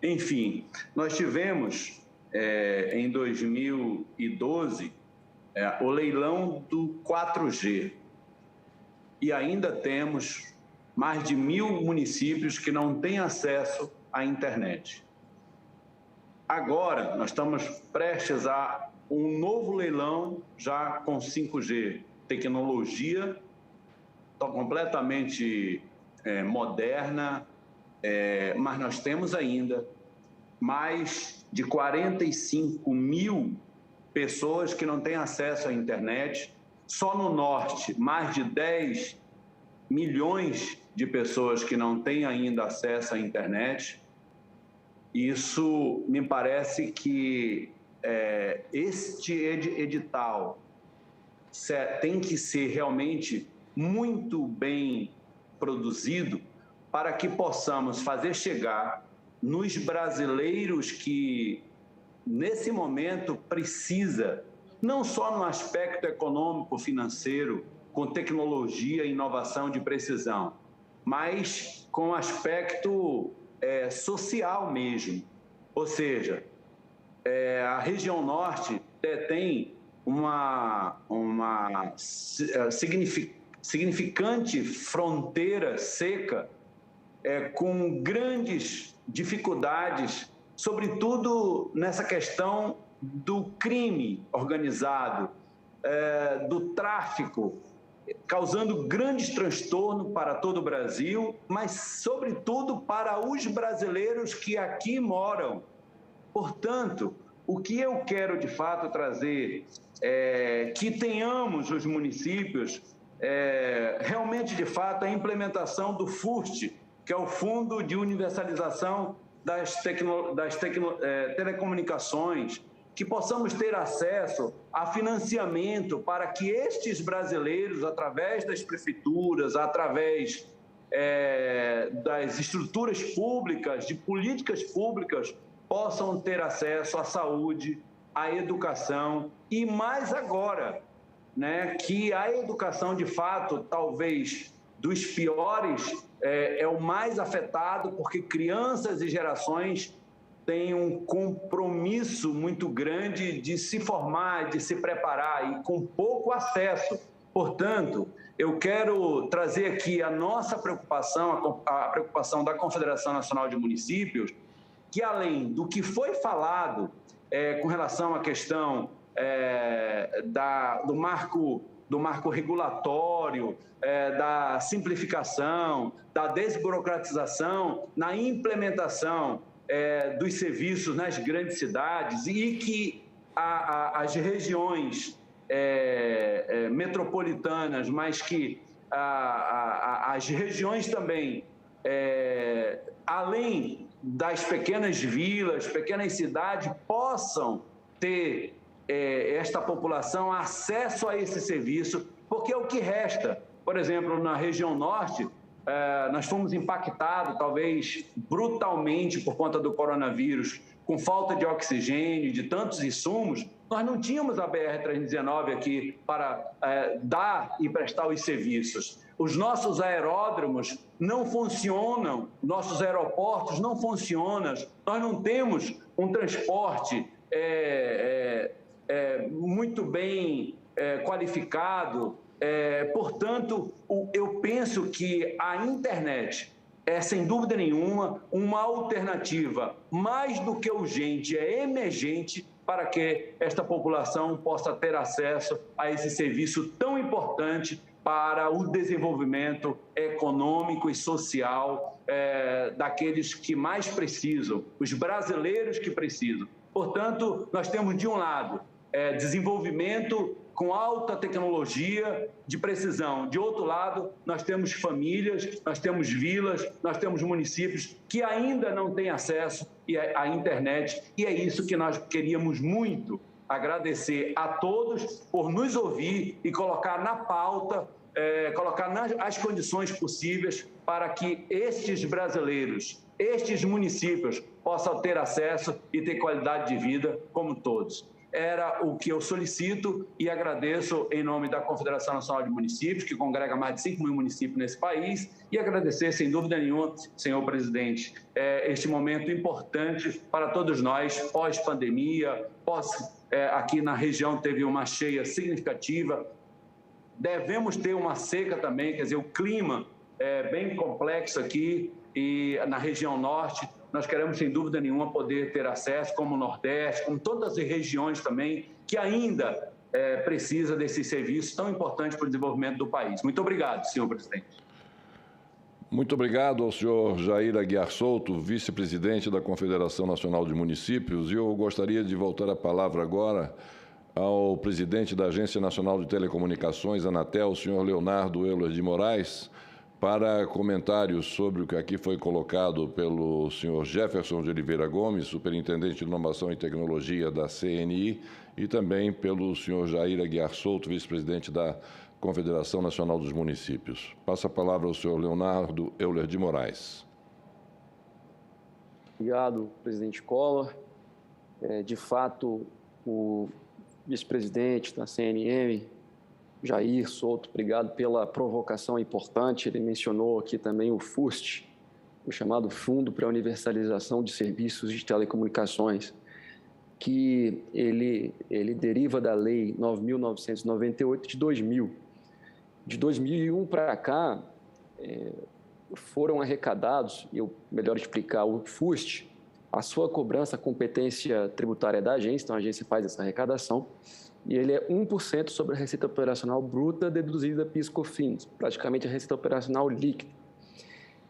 Enfim, nós tivemos em 2012 o leilão do 4G e ainda temos mais de 1.000 municípios que não têm acesso à internet. Agora, nós estamos prestes a um novo leilão já com 5G, tecnologia completamente moderna, mas nós temos ainda mais de 45.000 pessoas que não têm acesso à internet. Só no norte, mais de 10 milhões de pessoas que não têm ainda acesso à internet. Isso me parece que este edital tem que ser realmente muito bem produzido para que possamos fazer chegar nos brasileiros que, nesse momento, precisa, não só no aspecto econômico, financeiro, com tecnologia e inovação de precisão, mas com aspecto social mesmo. Ou seja, a região norte tem uma significante fronteira seca com grandes dificuldades, sobretudo nessa questão do crime organizado, do tráfico, causando grandes transtornos para todo o Brasil, mas, sobretudo, para os brasileiros que aqui moram. Portanto, o que eu quero, de fato, trazer é que tenhamos os municípios realmente, de fato, a implementação do FURST, que é o Fundo de Universalização das Telecomunicações, que possamos ter acesso a financiamento para que estes brasileiros, através das prefeituras, através das estruturas públicas, de políticas públicas, possam ter acesso à saúde, à educação e mais agora, né, que a educação, de fato, talvez dos piores, é o mais afetado, porque crianças e gerações têm um compromisso muito grande de se formar, de se preparar e com pouco acesso. Portanto, eu quero trazer aqui a nossa preocupação, a preocupação da Confederação Nacional de Municípios, que além do que foi falado com relação à questão do marco regulatório, da simplificação, da desburocratização, na implementação dos serviços nas grandes cidades e que as regiões metropolitanas, mas que as regiões também, além das pequenas vilas, pequenas cidades, possam ter esta população acesso a esse serviço, porque é o que resta. Por exemplo, na região norte, nós fomos impactados, talvez brutalmente, por conta do coronavírus, com falta de oxigênio, de tantos insumos, Nós não tínhamos a BR-319 aqui para dar e prestar os serviços. Os nossos aeródromos não funcionam, nossos aeroportos não funcionam, nós não temos um transporte muito bem qualificado. Portanto, eu penso que a internet é, sem dúvida nenhuma, uma alternativa mais do que urgente, é emergente para que esta população possa ter acesso a esse serviço tão importante para o desenvolvimento econômico e social daqueles que mais precisam, os brasileiros que precisam. Portanto, nós temos, de um lado, desenvolvimento com alta tecnologia de precisão. De outro lado, nós temos famílias, nós temos vilas, nós temos municípios que ainda não têm acesso à internet, e é isso que nós queríamos muito agradecer a todos por nos ouvir e colocar na pauta, colocar as condições possíveis para que estes brasileiros, estes municípios possam ter acesso e ter qualidade de vida como todos. Era o que eu solicito e agradeço em nome da Confederação Nacional de Municípios, que congrega mais de 5 mil municípios nesse país, e agradecer, sem dúvida nenhuma, senhor presidente, este momento importante para todos nós, pós-pandemia, aqui na região teve uma cheia significativa, devemos ter uma seca também, quer dizer, o clima é bem complexo aqui e na região norte. Nós queremos, sem dúvida nenhuma, poder ter acesso, como o Nordeste, como todas as regiões também, que ainda precisa desses serviços tão importantes para o desenvolvimento do país. Muito obrigado, senhor presidente. Muito obrigado ao senhor Jair Aguiar Souto, vice-presidente da Confederação Nacional de Municípios. E eu gostaria de voltar a palavra agora ao presidente da Agência Nacional de Telecomunicações, Anatel, o senhor Leonardo Euler de Moraes, para comentários sobre o que aqui foi colocado pelo senhor Jefferson de Oliveira Gomes, superintendente de Inovação e Tecnologia da CNI, e também pelo senhor Jair Aguiar Souto, vice-presidente da Confederação Nacional dos Municípios. Passo a palavra ao senhor Leonardo Euler de Moraes. Obrigado, presidente Collor. De fato, o vice-presidente da CNM, Jair Souto, obrigado pela provocação importante. Ele mencionou aqui também o FUST, o chamado Fundo para a Universalização de Serviços de Telecomunicações, que ele deriva da Lei 9.998 de 2000. De 2001 para cá, foram arrecadados, melhor explicar, o FUST, a sua cobrança, a competência tributária da agência, então a agência faz essa arrecadação, e ele é 1% sobre a receita operacional bruta deduzida PIS/COFINS, praticamente a receita operacional líquida.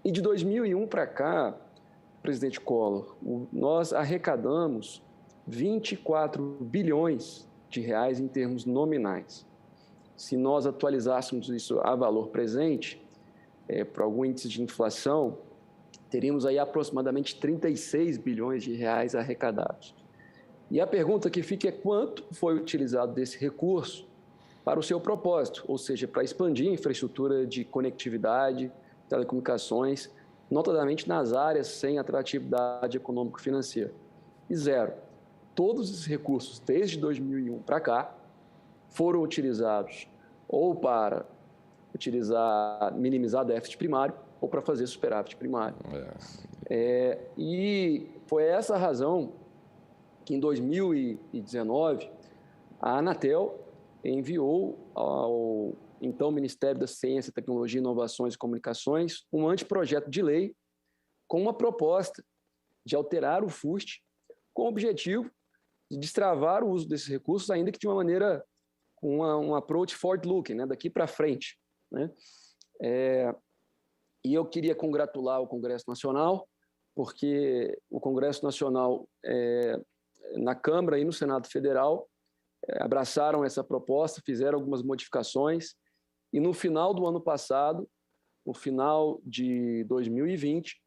E de 2001 para cá, presidente Collor, nós arrecadamos 24 bilhões de reais em termos nominais. Se nós atualizássemos isso a valor presente, para algum índice de inflação, teríamos aí aproximadamente 36 bilhões de reais arrecadados. E a pergunta que fica é quanto foi utilizado desse recurso para o seu propósito, ou seja, para expandir a infraestrutura de conectividade, telecomunicações, notadamente nas áreas sem atratividade econômico-financeira. E zero. Todos esses recursos, desde 2001 para cá, foram utilizados ou para minimizar déficit primário ou para fazer superávit primário. E foi essa a razão que em 2019 a Anatel enviou ao então Ministério da Ciência, Tecnologia, Inovações e Comunicações um anteprojeto de lei com uma proposta de alterar o FUST com o objetivo de destravar o uso desses recursos, ainda que de uma maneira, um approach forward-looking, né, daqui para frente. Né? E eu queria congratular o Congresso Nacional, porque o Congresso Nacional, na Câmara e no Senado Federal, abraçaram essa proposta, fizeram algumas modificações, e no final do ano passado, no final de 2020,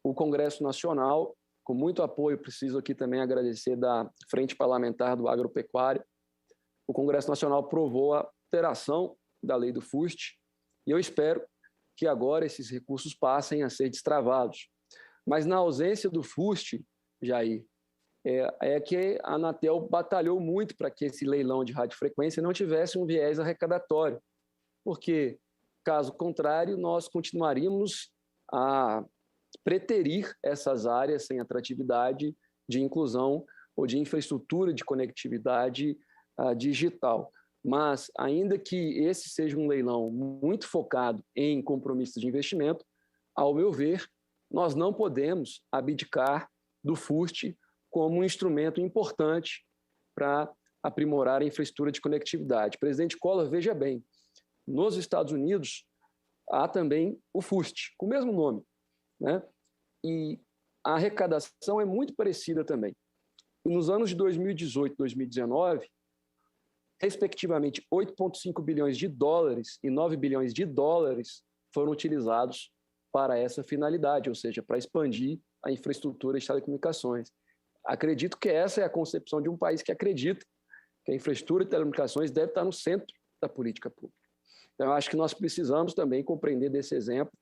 o Congresso Nacional, com muito apoio, preciso aqui também agradecer da Frente Parlamentar do Agropecuário, o Congresso Nacional aprovou a alteração da lei do FUST, e eu espero que agora esses recursos passem a ser destravados. Mas na ausência do FUST, Jair, é que a Anatel batalhou muito para que esse leilão de radiofrequência não tivesse um viés arrecadatório, porque, caso contrário, nós continuaríamos a preterir essas áreas sem atratividade de inclusão ou de infraestrutura de conectividade digital. Mas, ainda que esse seja um leilão muito focado em compromissos de investimento, ao meu ver, nós não podemos abdicar do FUST como um instrumento importante para aprimorar a infraestrutura de conectividade. Presidente Collor, veja bem, nos Estados Unidos há também o FUST, com o mesmo nome, né? E a arrecadação é muito parecida também. E nos anos de 2018 e 2019, respectivamente, 8,5 bilhões de dólares e 9 bilhões de dólares foram utilizados para essa finalidade, ou seja, para expandir a infraestrutura de telecomunicações. Acredito que essa é a concepção de um país que acredita que a infraestrutura de telecomunicações deve estar no centro da política pública. Então, eu acho que nós precisamos também compreender desse exemplo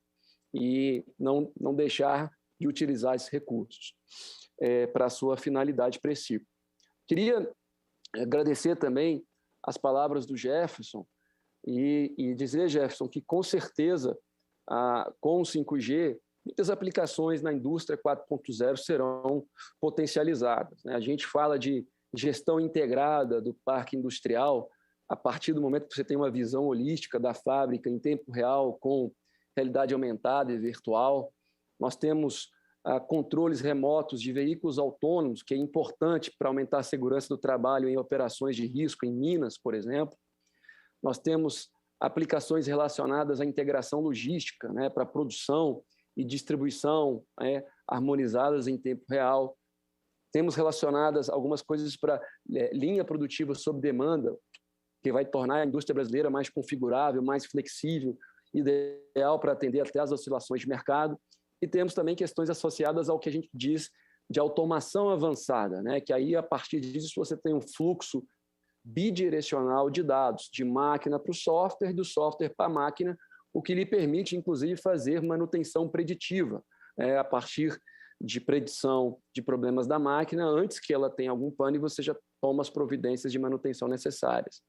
e não deixar de utilizar esses recursos para a sua finalidade precisa. Queria agradecer também as palavras do Jefferson e dizer, Jefferson, que com certeza, com o 5G, muitas aplicações na indústria 4.0 serão potencializadas, né? A gente fala de gestão integrada do parque industrial a partir do momento que você tem uma visão holística da fábrica em tempo real, com realidade aumentada e virtual. Nós temos controles remotos de veículos autônomos, que é importante para aumentar a segurança do trabalho em operações de risco, em minas, por exemplo. Nós temos aplicações relacionadas à integração logística, né, para produção e distribuição harmonizadas em tempo real. Temos relacionadas algumas coisas para linha produtiva sob demanda, que vai tornar a indústria brasileira mais configurável, mais flexível, ideal para atender até as oscilações de mercado. E temos também questões associadas ao que a gente diz de automação avançada, né? Que aí, a partir disso, você tem um fluxo bidirecional de dados, de máquina para o software, do software para a máquina, o que lhe permite, inclusive, fazer manutenção preditiva, a partir de predição de problemas da máquina, antes que ela tenha algum pane, você já toma as providências de manutenção necessárias.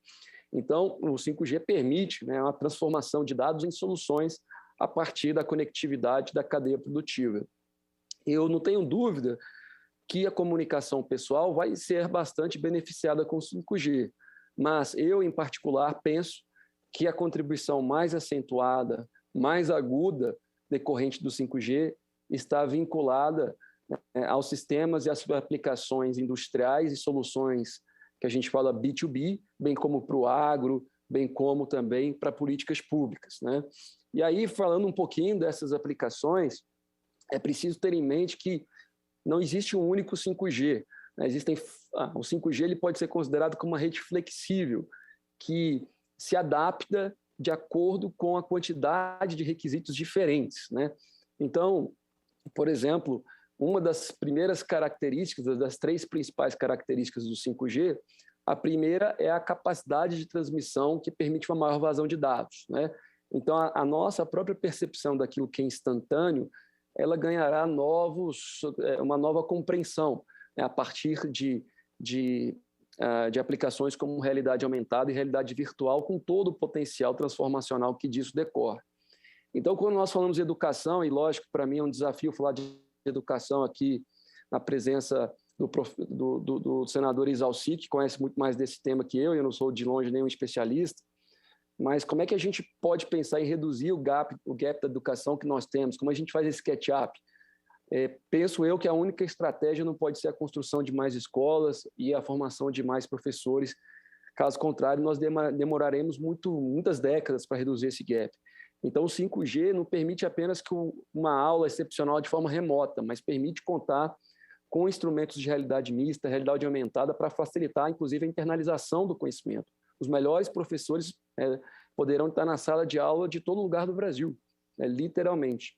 Então, o 5G permite, né, uma transformação de dados em soluções a partir da conectividade da cadeia produtiva. Eu não tenho dúvida que a comunicação pessoal vai ser bastante beneficiada com o 5G, mas eu, em particular, penso que a contribuição mais acentuada, mais aguda, decorrente do 5G, está vinculada aos sistemas e às aplicações industriais e soluções que a gente fala B2B, bem como para o agro, bem como também para políticas públicas, né? E aí, falando um pouquinho dessas aplicações, é preciso ter em mente que não existe um único 5G. Né? O 5G ele pode ser considerado como uma rede flexível, que se adapta de acordo com a quantidade de requisitos diferentes, né? Então, por exemplo, uma das primeiras características, das três principais características do 5G, a primeira é a capacidade de transmissão que permite uma maior vazão de dados, né? Então, a nossa própria percepção daquilo que é instantâneo, ela ganhará uma nova compreensão, né, a partir de aplicações como realidade aumentada e realidade virtual, com todo o potencial transformacional que disso decorre. Então, quando nós falamos de educação, e lógico, para mim é um desafio falar de educação aqui na presença do senador Isalci, que conhece muito mais desse tema que eu não sou de longe nenhum especialista, mas como é que a gente pode pensar em reduzir o gap da educação que nós temos? Como a gente faz esse catch-up? Penso eu que a única estratégia não pode ser a construção de mais escolas e a formação de mais professores. Caso contrário, nós demoraremos muitas décadas para reduzir esse gap. Então, o 5G não permite apenas que uma aula excepcional de forma remota, mas permite contar com instrumentos de realidade mista, realidade aumentada, para facilitar, inclusive, a internalização do conhecimento. Os melhores professores poderão estar na sala de aula de todo lugar do Brasil, literalmente.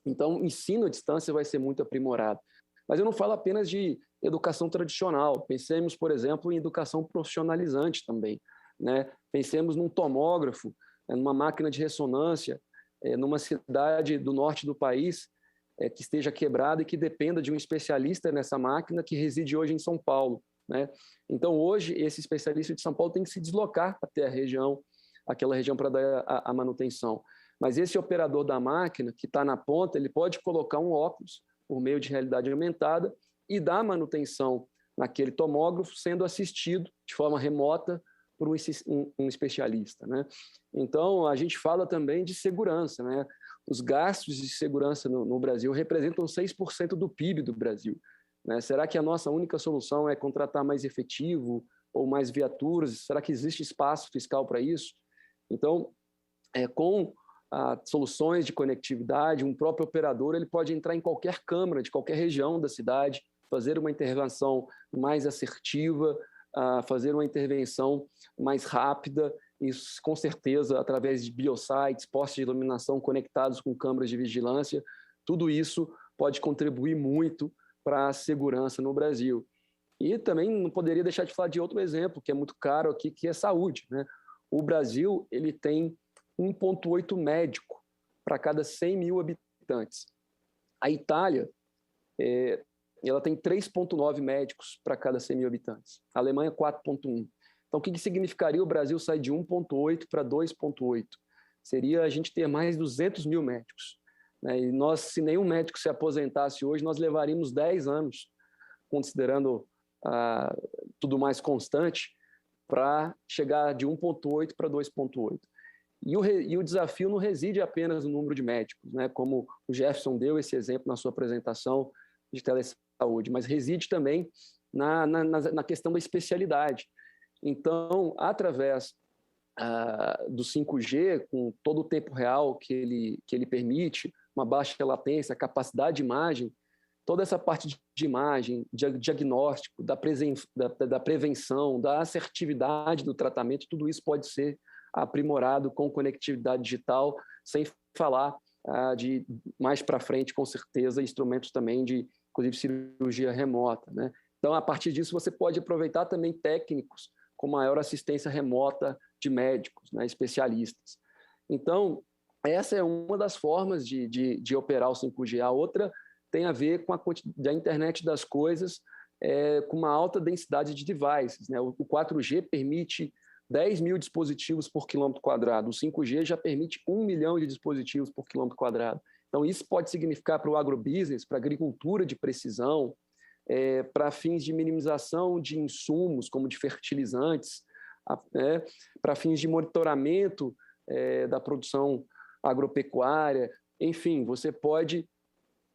Então, o ensino à distância vai ser muito aprimorado. Mas eu não falo apenas de educação tradicional. Pensemos, por exemplo, em educação profissionalizante também, né? Pensemos num tomógrafo, numa máquina de ressonância, numa cidade do norte do país, que esteja quebrada e que dependa de um especialista nessa máquina que reside hoje em São Paulo, né? Então, hoje, esse especialista de São Paulo tem que se deslocar até aquela região para dar a manutenção. Mas esse operador da máquina, que está na ponta, ele pode colocar um óculos por meio de realidade aumentada e dar manutenção naquele tomógrafo, sendo assistido de forma remota por um especialista, né? Então, a gente fala também de segurança, né? Os gastos de segurança no Brasil representam 6% do PIB do Brasil, né? Será que a nossa única solução é contratar mais efetivo ou mais viaturas? Será que existe espaço fiscal para isso? Então, com soluções de conectividade, um próprio operador ele pode entrar em qualquer câmara de qualquer região da cidade, fazer uma intervenção mais assertiva, fazer uma intervenção mais rápida, isso com certeza através de biosites, postes de iluminação conectados com câmeras de vigilância, tudo isso pode contribuir muito para a segurança no Brasil. E também não poderia deixar de falar de outro exemplo, que é muito caro aqui, que é saúde, né? O Brasil ele tem 1,8 médico para cada 100 mil habitantes. A Itália ela tem 3,9 médicos para cada 100 mil habitantes. A Alemanha, 4,1. Então, o que significaria o Brasil sair de 1,8 para 2,8? Seria a gente ter mais 200 mil médicos, né? E nós, se nenhum médico se aposentasse hoje, nós levaríamos 10 anos, considerando tudo mais constante, para chegar de 1,8 para 2,8. E o desafio não reside apenas no número de médicos, né? Como o Jefferson deu esse exemplo na sua apresentação de telesaúde, mas reside também na questão da especialidade. Então, através do 5G, com todo o tempo real que ele permite, uma baixa latência, capacidade de imagem, toda essa parte de imagem, diagnóstico, da prevenção, da assertividade do tratamento, tudo isso pode ser aprimorado com conectividade digital, sem falar de mais para frente, com certeza, instrumentos também de, inclusive, cirurgia remota, né? Então, a partir disso, você pode aproveitar também técnicos com maior assistência remota de médicos, né, especialistas. Então, essa é uma das formas de operar o 5G. A outra tem a ver com a internet das coisas, com uma alta densidade de devices, né? O 4G permite 10 mil dispositivos por quilômetro quadrado. O 5G já permite 1 milhão de dispositivos por quilômetro quadrado. Então, isso pode significar para o agrobusiness, para a agricultura de precisão, para fins de minimização de insumos, como de fertilizantes, para fins de monitoramento da produção agropecuária. Enfim, você pode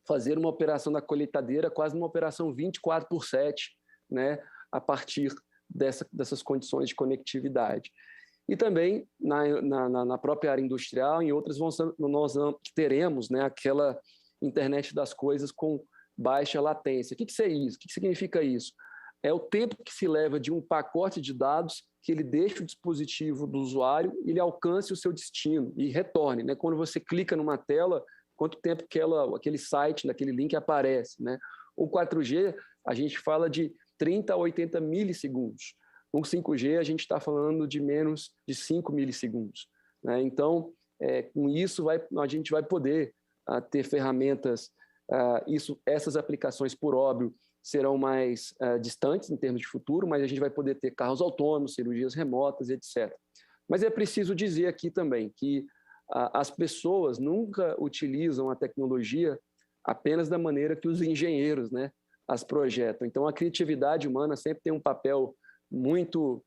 fazer uma operação da colheitadeira quase uma operação 24/7, né, a partir dessas condições de conectividade. E também na própria área industrial, em outras nós teremos, né, aquela internet das coisas com baixa latência. O que é isso? O que significa isso? É o tempo que se leva de um pacote de dados que ele deixa o dispositivo do usuário e ele alcance o seu destino e retorne, né? Quando você clica numa tela, quanto tempo que aquele site, naquele link aparece, né? O 4G, a gente fala de 30 a 80 milissegundos. No 5G, a gente está falando de menos de 5 milissegundos, né? Então, com isso, a gente vai poder ter ferramentas. Essas aplicações, por óbvio, serão mais distantes em termos de futuro, mas a gente vai poder ter carros autônomos, cirurgias remotas, etc. Mas é preciso dizer aqui também que as pessoas nunca utilizam a tecnologia apenas da maneira que os engenheiros, né, as projetam. Então, a criatividade humana sempre tem um papel muito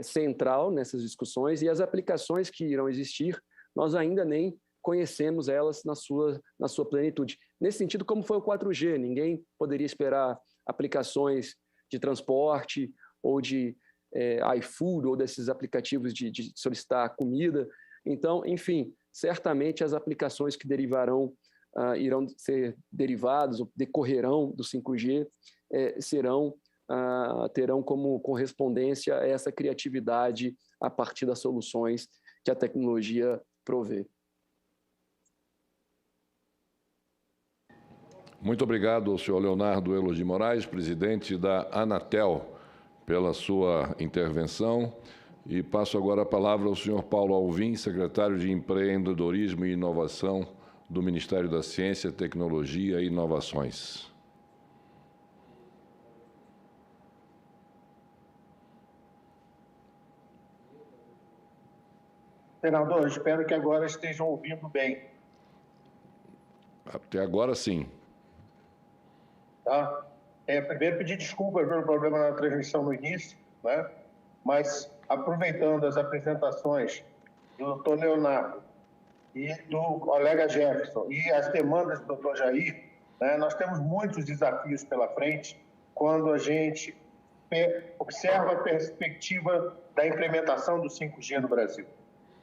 central nessas discussões, e as aplicações que irão existir, nós ainda nem conhecemos elas na sua plenitude. Nesse sentido, como foi o 4G, ninguém poderia esperar aplicações de transporte ou de iFood ou desses aplicativos de solicitar comida. Então, enfim, certamente as aplicações que derivarão, irão ser derivadas ou decorrerão do 5G terão como correspondência essa criatividade a partir das soluções que a tecnologia provê. Muito obrigado ao senhor Leonardo Elos de Moraes, presidente da Anatel, pela sua intervenção. E passo agora a palavra ao senhor Paulo Alvim, secretário de Empreendedorismo e Inovação do Ministério da Ciência, Tecnologia e Inovações. Senador, espero que agora estejam ouvindo bem. Até agora, sim. Tá? Primeiro, pedir desculpas pelo problema na transmissão no início, né? Mas, aproveitando as apresentações do Dr. Leonardo e do colega Jefferson e as demandas do Dr. Jair, né, nós temos muitos desafios pela frente quando a gente observa a perspectiva da implementação do 5G no Brasil.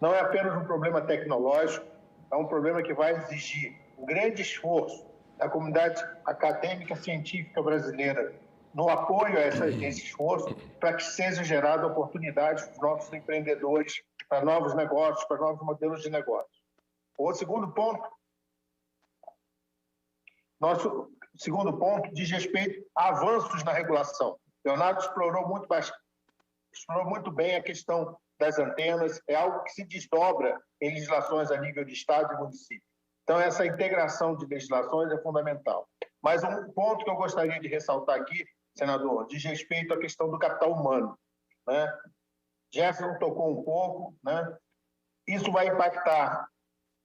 Não é apenas um problema tecnológico, é um problema que vai exigir um grande esforço da comunidade acadêmica científica brasileira no apoio a esse esforço para que seja gerada oportunidade para os nossos empreendedores, para novos negócios, para novos modelos de negócio. O segundo ponto, nosso segundo ponto diz respeito a avanços na regulação. Leonardo explorou muito bem a questão das antenas, é algo que se desdobra em legislações a nível de Estado e município. Então, essa integração de legislações é fundamental. Mas um ponto que eu gostaria de ressaltar aqui, senador, diz respeito à questão do capital humano, né? Jefferson tocou um pouco, né? Isso vai impactar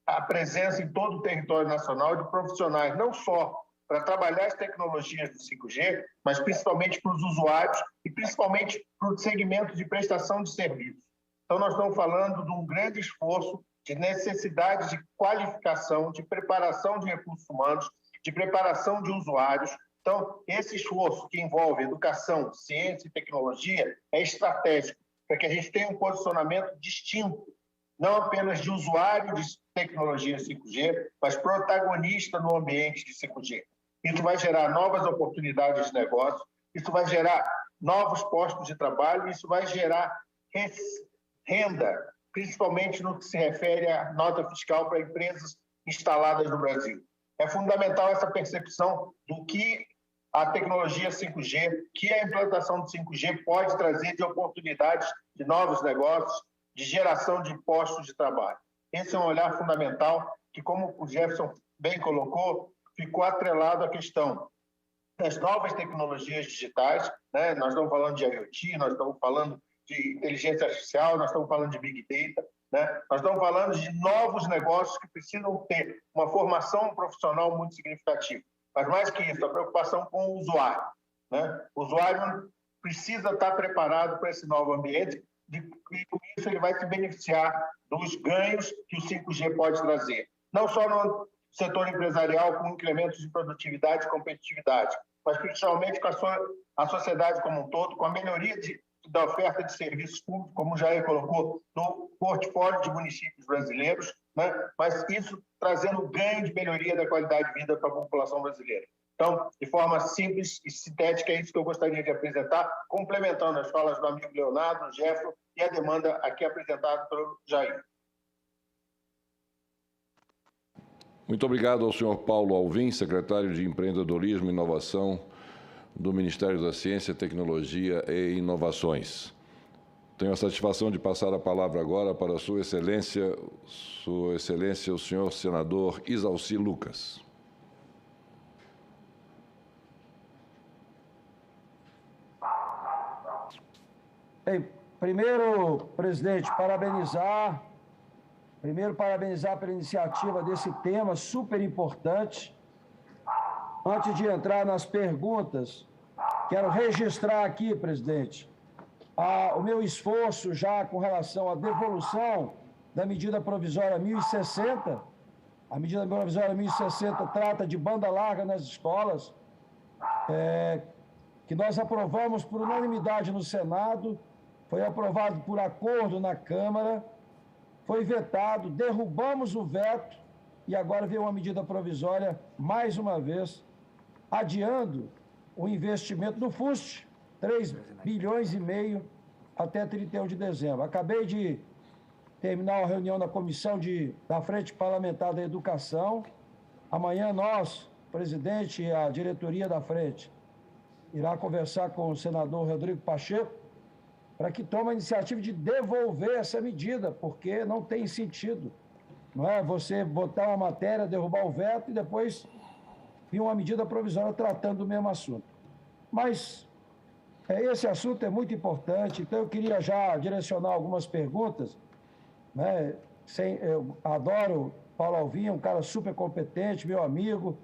a presença em todo o território nacional de profissionais, não só para trabalhar as tecnologias do 5G, mas principalmente para os usuários e principalmente para o segmento de prestação de serviços. Então, nós estamos falando de um grande esforço de necessidade de qualificação, de preparação de recursos humanos, de preparação de usuários. Então, esse esforço que envolve educação, ciência e tecnologia é estratégico para que a gente tenha um posicionamento distinto, não apenas de usuário de tecnologia 5G, mas protagonista no ambiente de 5G. Isso vai gerar novas oportunidades de negócio, isso vai gerar novos postos de trabalho, isso vai gerar renda, principalmente no que se refere à nota fiscal para empresas instaladas no Brasil. É fundamental essa percepção do que a tecnologia 5G, que a implantação do 5G pode trazer de oportunidades de novos negócios, de geração de postos de trabalho. Esse é um olhar fundamental que, como o Jefferson bem colocou, ficou atrelado à questão das novas tecnologias digitais, né? Nós estamos falando de IoT, nós estamos falando de inteligência artificial, nós estamos falando de Big Data, né? Nós estamos falando de novos negócios que precisam ter uma formação profissional muito significativa. Mas mais que isso, a preocupação com o usuário, né? O usuário precisa estar preparado para esse novo ambiente e com isso ele vai se beneficiar dos ganhos que o 5G pode trazer. Não só no setor empresarial com incrementos de produtividade e competitividade, mas principalmente com a sociedade como um todo, com a melhoria da oferta de serviços públicos, como o Jair colocou, no portfólio de municípios brasileiros, né? Mas isso trazendo ganho de melhoria da qualidade de vida para a população brasileira. Então, de forma simples e sintética, é isso que eu gostaria de apresentar, complementando as falas do amigo Leonardo, Jefferson e a demanda aqui apresentada pelo Jair. Muito obrigado ao senhor Paulo Alvim, secretário de Empreendedorismo e Inovação do Ministério da Ciência, Tecnologia e Inovações. Tenho a satisfação de passar a palavra agora para Sua Excelência, o senhor senador Isalci Lucas. Bem, primeiro, presidente, parabenizar pela iniciativa desse tema super importante. Antes de entrar nas perguntas, quero registrar aqui, presidente, o meu esforço já com relação à devolução da medida provisória 1060. A medida provisória 1060 trata de banda larga nas escolas, que nós aprovamos por unanimidade no Senado, foi aprovado por acordo na Câmara, foi vetado, derrubamos o veto e agora veio uma medida provisória, mais uma vez, adiando o investimento no FUST, 3 bilhões e meio até 31 de dezembro. Acabei de terminar a reunião da comissão da Frente Parlamentar da Educação. Amanhã nós, presidente e a diretoria da Frente, irá conversar com o senador Rodrigo Pacheco para que tome a iniciativa de devolver essa medida, porque não tem sentido não é? Você botar uma matéria, derrubar o veto e depois vir uma medida provisória tratando do mesmo assunto. Mas esse assunto é muito importante, então eu queria já direcionar algumas perguntas, né? Eu adoro Paulo Alvim, um cara super competente, meu amigo,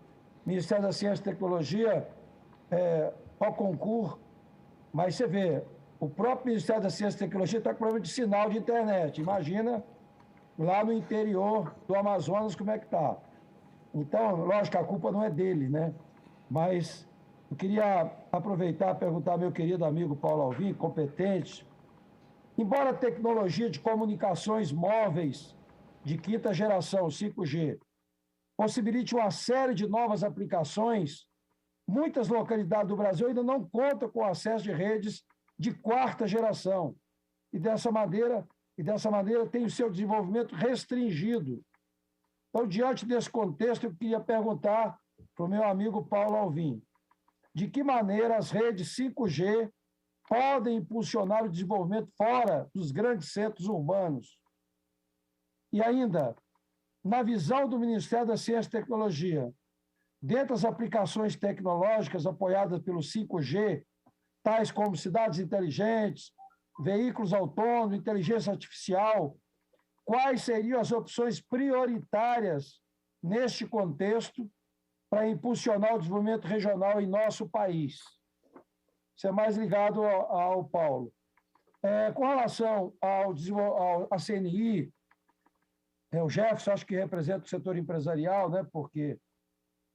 Ministério da Ciência e Tecnologia, ao concurso, mas você vê, o próprio Ministério da Ciência e Tecnologia está com problema de sinal de internet. Imagina lá no interior do Amazonas como é que está. Então, lógico que a culpa não é dele, né? Mas eu queria aproveitar e perguntar ao meu querido amigo Paulo Alvim, competente. Embora a tecnologia de comunicações móveis de quinta geração, 5G, possibilite uma série de novas aplicações, muitas localidades do Brasil ainda não contam com acesso de redes de quarta geração. E dessa maneira tem o seu desenvolvimento restringido. Então, diante desse contexto, eu queria perguntar para o meu amigo Paulo Alvim, de que maneira as redes 5G podem impulsionar o desenvolvimento fora dos grandes centros urbanos? E ainda, na visão do Ministério da Ciência e Tecnologia, dentre as aplicações tecnológicas apoiadas pelo 5G, tais como cidades inteligentes, veículos autônomos, inteligência artificial, quais seriam as opções prioritárias neste contexto para impulsionar o desenvolvimento regional em nosso país? Isso é mais ligado ao Paulo. Com relação à CNI, o Jefferson acho que representa o setor empresarial, né? Porque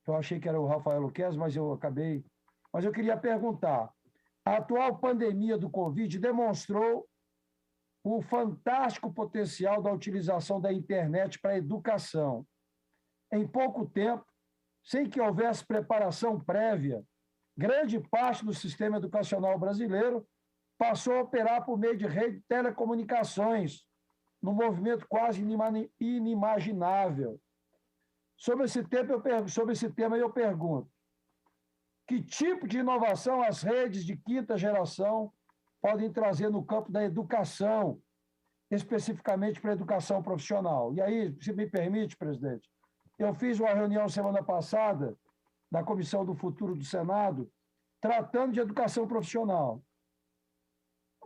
eu achei que era o Rafael Luquez, mas eu acabei... Mas eu queria perguntar, a atual pandemia do Covid demonstrou o fantástico potencial da utilização da internet para a educação. Em pouco tempo, sem que houvesse preparação prévia, grande parte do sistema educacional brasileiro passou a operar por meio de rede de telecomunicações, num movimento quase inimaginável. Sobre esse tema eu pergunto, que tipo de inovação as redes de quinta geração podem trazer no campo da educação, especificamente para a educação profissional? E aí, se me permite, presidente, eu fiz uma reunião semana passada da Comissão do Futuro do Senado, tratando de educação profissional.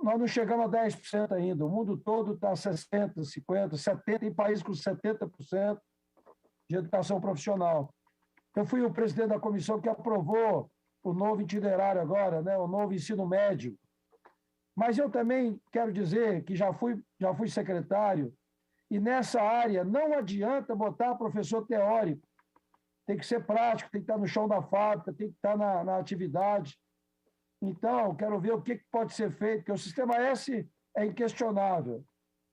Nós não chegamos a 10% ainda, o mundo todo está 60%, 50%, 70%, tem países com 70% de educação profissional. Eu fui o presidente da comissão que aprovou o novo itinerário agora, né, o novo ensino médio. Mas eu também quero dizer que já fui secretário, e nessa área não adianta botar professor teórico, tem que ser prático, tem que estar no chão da fábrica, tem que estar na atividade. Então, quero ver o que pode ser feito, porque o sistema S é inquestionável,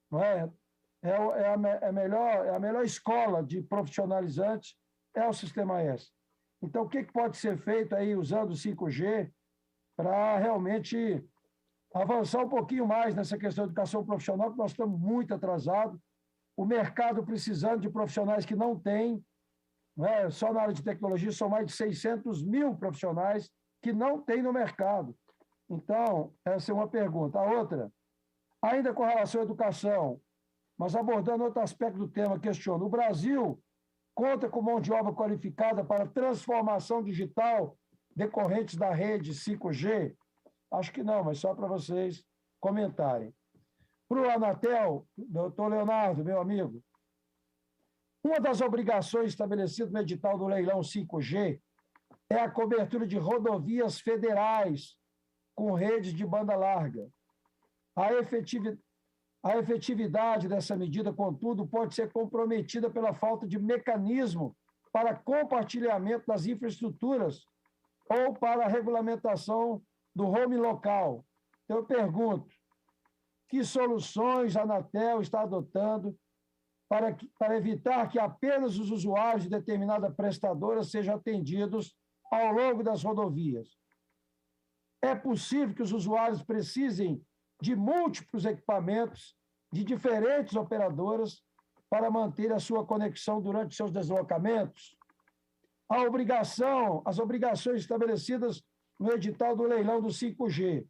não é? A melhor escola de profissionalizantes é o sistema S. Então, o que pode ser feito aí usando o 5G para realmente avançar um pouquinho mais nessa questão de educação profissional, que nós estamos muito atrasados, o mercado precisando de profissionais que não tem, não é? Só na área de tecnologia são mais de 600 mil profissionais que não tem no mercado. Então, essa é uma pergunta. A outra, ainda com relação à educação, mas abordando outro aspecto do tema, questiono, o Brasil conta com mão de obra qualificada para transformação digital decorrentes da rede 5G? Acho que não, mas só para vocês comentarem. Para o Anatel, doutor Leonardo, meu amigo, uma das obrigações estabelecidas no edital do leilão 5G é a cobertura de rodovias federais com redes de banda larga. A efetividade dessa medida, contudo, pode ser comprometida pela falta de mecanismo para compartilhamento das infraestruturas ou para a regulamentação do home local. Então, eu pergunto, que soluções a Anatel está adotando para evitar que apenas os usuários de determinada prestadora sejam atendidos ao longo das rodovias? É possível que os usuários precisem de múltiplos equipamentos de diferentes operadoras para manter a sua conexão durante seus deslocamentos? As obrigações estabelecidas no edital do leilão do 5G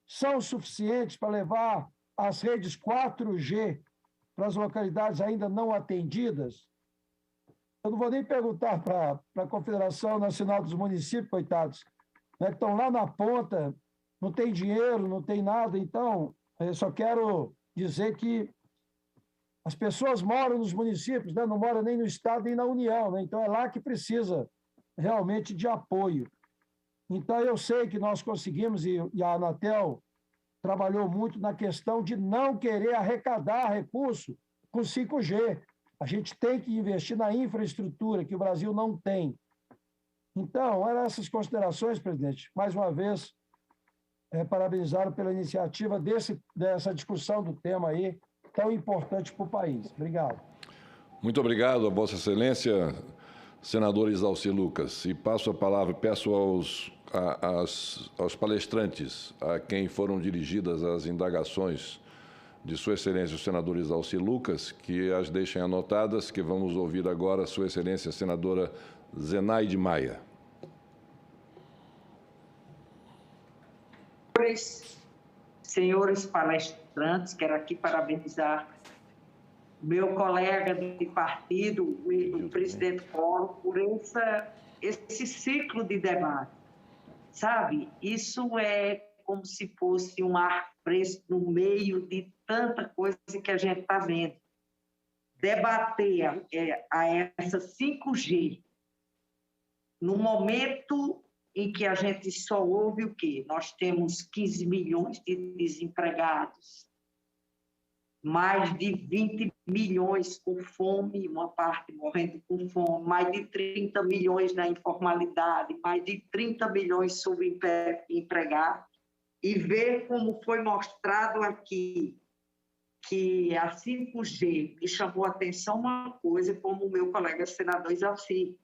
são suficientes para levar as redes 4G para as localidades ainda não atendidas. Eu não vou nem perguntar para a Confederação Nacional dos Municípios, coitados, né, que estão lá na ponta, não tem dinheiro, não tem nada. Então, eu só quero dizer que as pessoas moram nos municípios, né, não moram nem no Estado nem na União, né, então é lá que precisa realmente de apoio. Então, eu sei que nós conseguimos, e a Anatel trabalhou muito na questão de não querer arrecadar recurso com 5G. A gente tem que investir na infraestrutura, que o Brasil não tem. Então, eram essas considerações, presidente. Mais uma vez, parabenizá-lo pela iniciativa dessa discussão do tema aí, tão importante para o país. Obrigado. Muito obrigado a Vossa Excelência, senador Isalci Lucas. E passo a palavra, peço aos palestrantes a quem foram dirigidas as indagações de Sua Excelência o senador Isalci Lucas, que as deixem anotadas, que vamos ouvir agora a Sua Excelência a senadora Zenaide Maia. Senhores palestrantes, quero aqui parabenizar meu colega de partido, o presidente Collor, por esse ciclo de debate. Sabe, isso é como se fosse um ar fresco no meio de tanta coisa que a gente está vendo. Debater essa 5G no momento em que a gente só ouve o quê? Nós temos 15 milhões de desempregados, mais de 20 milhões com fome, uma parte morrendo com fome, mais de 30 milhões na informalidade, mais de 30 milhões subempregados, e ver como foi mostrado aqui que a 5G me chamou a atenção uma coisa, como o meu colega senador Isalci.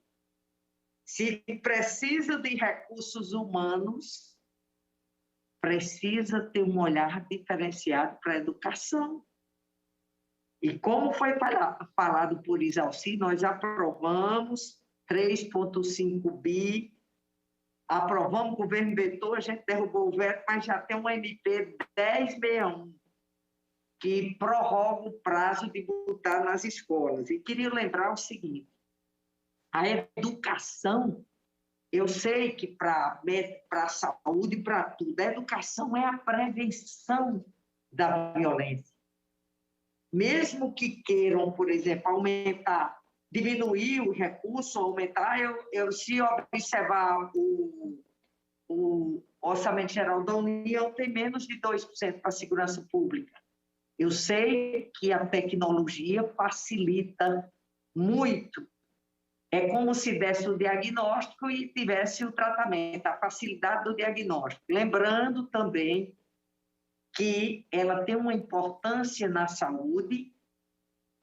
Se precisa de recursos humanos, precisa ter um olhar diferenciado para a educação. E como foi falado por Isalci, nós aprovamos 3,5 bi, aprovamos, o governo vetou, a gente derrubou o veto, mas já tem um MP 1061, que prorroga o prazo de botar nas escolas. E queria lembrar o seguinte, a educação, eu sei que para a saúde, para tudo, a educação é a prevenção da violência. Mesmo que queiram, por exemplo, aumentar, diminuir o recurso, aumentar, se observar o Orçamento Geral da União, tem menos de 2% para a segurança pública. Eu sei que a tecnologia facilita muito. É como se desse o diagnóstico e tivesse o tratamento, a facilidade do diagnóstico. Lembrando também que ela tem uma importância na saúde,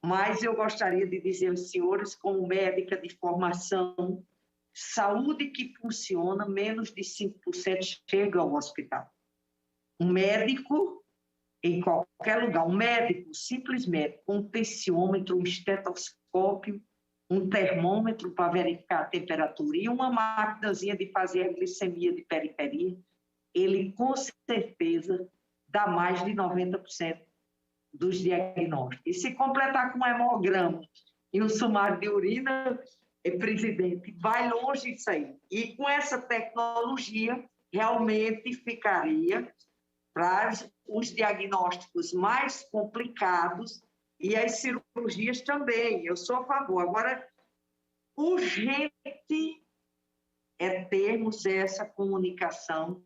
mas eu gostaria de dizer aos senhores, como médica de formação, saúde que funciona, menos de 5% chega ao hospital. Um médico, em qualquer lugar, um médico, simplesmente, com um tensiômetro, um estetoscópio, um termômetro para verificar a temperatura e uma maquinazinha de fazer a glicemia de periferia, ele, com certeza, dá mais de 90% dos diagnósticos. E se completar com um hemograma e um sumário de urina, presidente, vai longe isso aí. E com essa tecnologia, realmente ficaria para os diagnósticos mais complicados e as cirurgias também. Eu sou a favor. Agora, urgente é termos essa comunicação,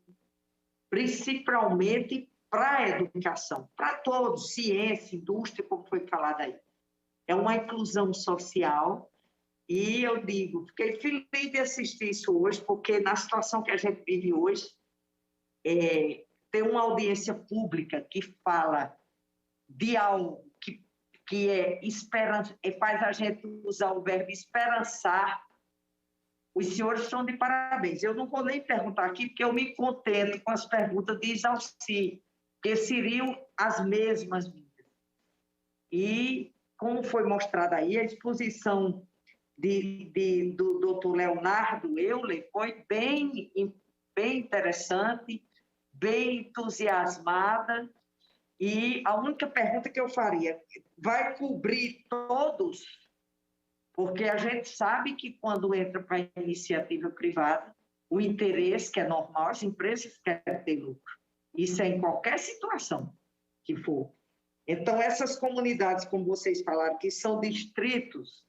principalmente para a educação, para todos, ciência, indústria, como foi falado aí. É uma inclusão social e eu digo, fiquei feliz de assistir isso hoje, porque na situação que a gente vive hoje, ter uma audiência pública que fala de algo que faz a gente usar o verbo esperançar, os senhores estão de parabéns. Eu não vou nem perguntar aqui, porque eu me contento com as perguntas de Isalci, que seriam as mesmas minhas. E, como foi mostrado aí, a exposição do doutor Leonardo Euler foi bem interessante, bem entusiasmada, E a única pergunta que eu faria, vai cobrir todos? Porque a gente sabe que quando entra para a iniciativa privada, o interesse, que é normal, as empresas querem ter lucro. Isso é em qualquer situação que for. Então, essas comunidades, como vocês falaram, que são distritos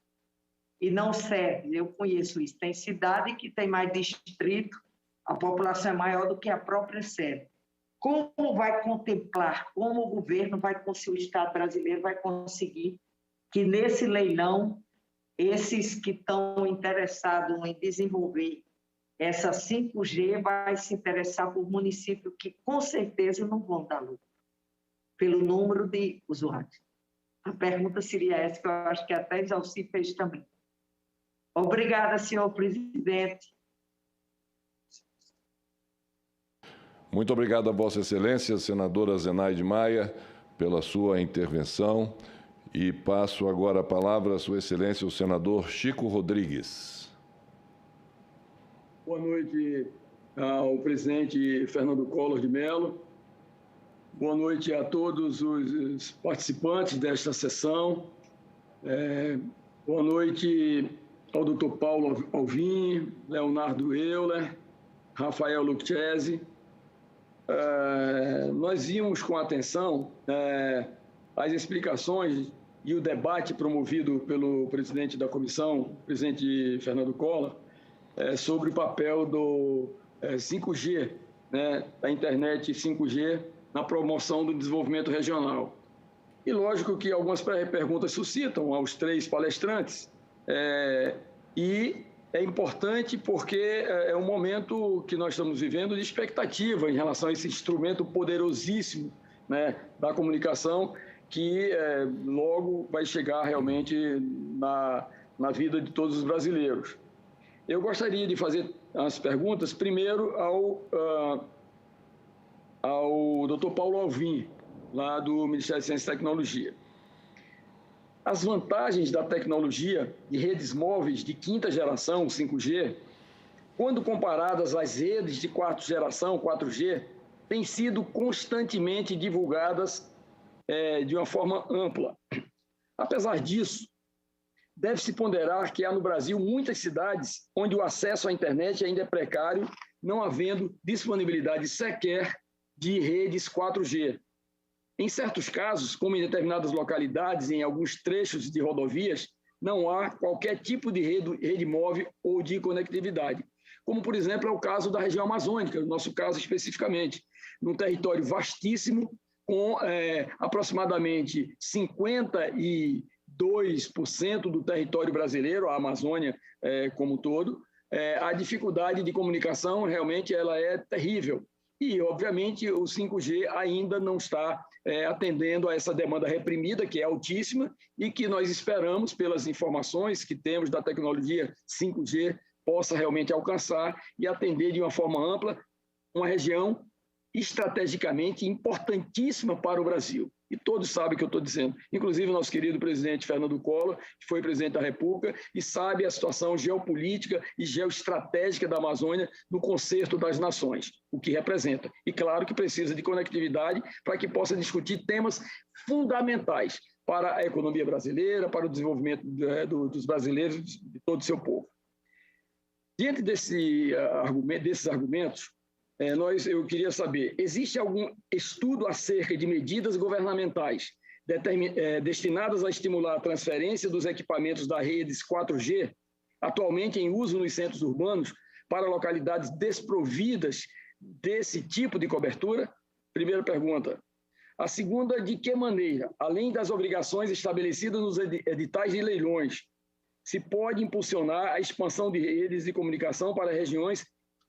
e não servem, eu conheço isso, tem cidade que tem mais distrito, a população é maior do que a própria sede. Como vai contemplar, como o governo vai conseguir, o Estado brasileiro vai conseguir que nesse leilão, esses que estão interessados em desenvolver essa 5G vai se interessar por municípios que com certeza não vão dar lucro, pelo número de usuários. A pergunta seria essa, que eu acho que até Isalci fez também. Obrigada, senhor presidente. Muito obrigado a Vossa Excelência, senadora Zenaide Maia, pela sua intervenção. E passo agora a palavra à Sua Excelência, o senador Chico Rodrigues. Boa noite ao presidente Fernando Collor de Mello. Boa noite a todos os participantes desta sessão. Boa noite ao doutor Paulo Alvim, Leonardo Euler, Rafael Lucchesi. Nós vimos com atenção as explicações e o debate promovido pelo presidente da comissão, presidente Fernando Collor, sobre o papel do 5G, né, da internet 5G na promoção do desenvolvimento regional. E lógico que algumas perguntas suscitam aos três palestrantes, e é importante porque é um momento que nós estamos vivendo de expectativa em relação a esse instrumento poderosíssimo, né, da comunicação, que logo vai chegar realmente na vida de todos os brasileiros. Eu gostaria de fazer as perguntas primeiro ao Dr. Paulo Alvim, lá do Ministério de Ciência e Tecnologia. As vantagens da tecnologia de redes móveis de quinta geração, 5G, quando comparadas às redes de quarta geração, 4G, têm sido constantemente divulgadas de uma forma ampla. Apesar disso, deve-se ponderar que há no Brasil muitas cidades onde o acesso à internet ainda é precário, não havendo disponibilidade sequer de redes 4G. Em certos casos, como em determinadas localidades, em alguns trechos de rodovias, não há qualquer tipo de rede móvel ou de conectividade. Como, por exemplo, é o caso da região amazônica, no nosso caso especificamente, num território vastíssimo, com aproximadamente 52% do território brasileiro, a Amazônia como um todo, a dificuldade de comunicação realmente ela é terrível. E, obviamente, o 5G ainda não está atendendo a essa demanda reprimida, que é altíssima, e que nós esperamos, pelas informações que temos da tecnologia 5G, possa realmente alcançar e atender de uma forma ampla uma região estrategicamente importantíssima para o Brasil. E todos sabem o que eu estou dizendo, inclusive o nosso querido presidente Fernando Collor, que foi presidente da República, e sabe a situação geopolítica e geoestratégica da Amazônia no concerto das nações, o que representa. E claro que precisa de conectividade para que possa discutir temas fundamentais para a economia brasileira, para o desenvolvimento dos brasileiros, de todo o seu povo. Diante desses argumentos, eu queria saber, existe algum estudo acerca de medidas governamentais destinadas a estimular a transferência dos equipamentos das redes 4G, atualmente em uso nos centros urbanos, para localidades desprovidas desse tipo de cobertura? Primeira pergunta. A segunda, de que maneira, além das obrigações estabelecidas nos editais de leilões, se pode impulsionar a expansão de redes de comunicação para regiões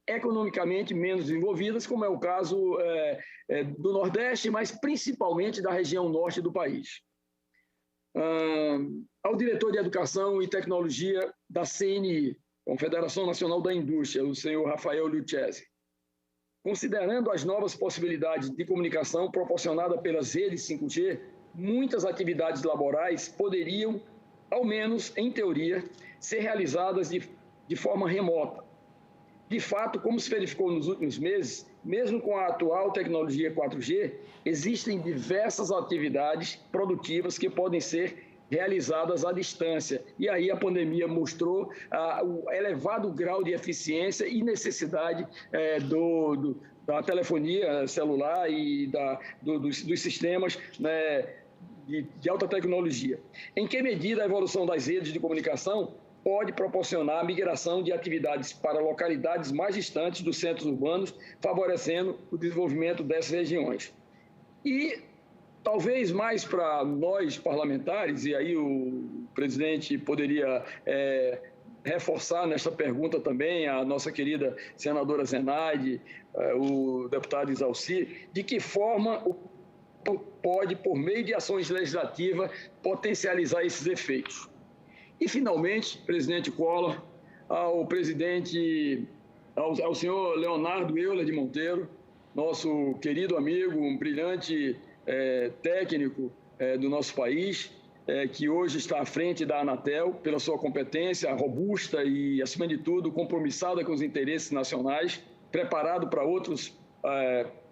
economicamente menos desenvolvidas, como é o caso do Nordeste, mas principalmente da região norte do país. Ao diretor de Educação e Tecnologia da CNI, Confederação Nacional da Indústria, o senhor Rafael Lucchesi, considerando as novas possibilidades de comunicação proporcionadas pelas redes 5G, muitas atividades laborais poderiam, ao menos em teoria, ser realizadas de forma remota. De fato, como se verificou nos últimos meses, mesmo com a atual tecnologia 4G, existem diversas atividades produtivas que podem ser realizadas à distância. E aí a pandemia mostrou o elevado grau de eficiência e necessidade da telefonia celular e dos sistemas, né, de alta tecnologia. Em que medida a evolução das redes de comunicação pode proporcionar a migração de atividades para localidades mais distantes dos centros urbanos, favorecendo o desenvolvimento dessas regiões? E talvez mais para nós parlamentares, e aí o presidente poderia reforçar nesta pergunta também a nossa querida senadora Zenaide, o deputado Isalci, de que forma pode, por meio de ações legislativas, potencializar esses efeitos. E, finalmente, presidente Collor, ao senhor Leonardo Euler de Monteiro, nosso querido amigo, um brilhante técnico do nosso país, que hoje está à frente da Anatel, pela sua competência robusta e, acima de tudo, compromissada com os interesses nacionais, preparado para outros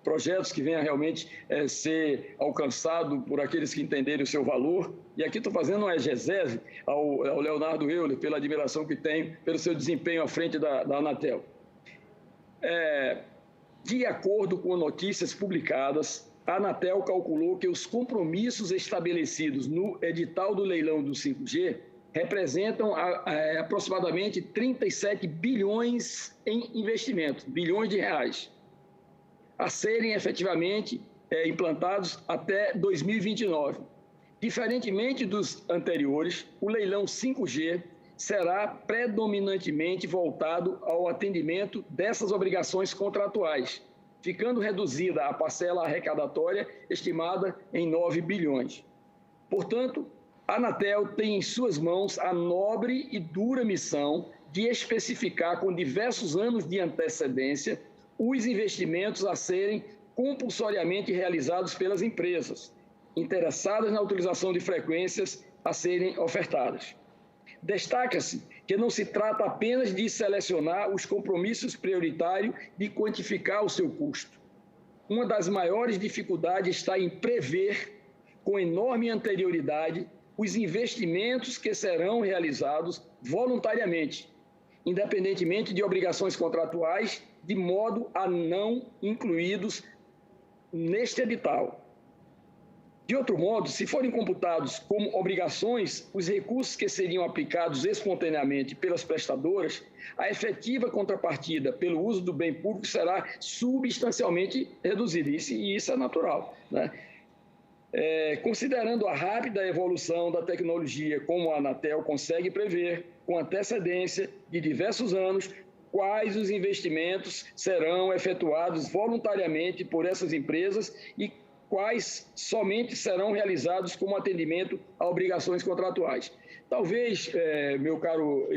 projetos que venham realmente ser alcançado por aqueles que entenderem o seu valor. E aqui estou fazendo uma exegese ao Leonardo Euler, pela admiração que tenho pelo seu desempenho à frente da Anatel. De acordo com notícias publicadas, a Anatel calculou que os compromissos estabelecidos no edital do leilão do 5G representam aproximadamente 37 bilhões em investimentos, bilhões de reais, a serem efetivamente implantados até 2029. Diferentemente dos anteriores, o leilão 5G será predominantemente voltado ao atendimento dessas obrigações contratuais, ficando reduzida a parcela arrecadatória estimada em 9 bilhões. Portanto, a Anatel tem em suas mãos a nobre e dura missão de especificar com diversos anos de antecedência os investimentos a serem compulsoriamente realizados pelas empresas interessadas na utilização de frequências a serem ofertadas. Destaca-se que não se trata apenas de selecionar os compromissos prioritários e quantificar o seu custo. Uma das maiores dificuldades está em prever, com enorme anterioridade, os investimentos que serão realizados voluntariamente, independentemente de obrigações contratuais, de modo a não incluídos neste edital. De outro modo, se forem computados como obrigações os recursos que seriam aplicados espontaneamente pelas prestadoras, a efetiva contrapartida pelo uso do bem público será substancialmente reduzida, e isso é natural, né? Considerando a rápida evolução da tecnologia, como a Anatel consegue prever, com antecedência de diversos anos, quais os investimentos serão efetuados voluntariamente por essas empresas e quais somente serão realizados como atendimento a obrigações contratuais. Talvez, meu caro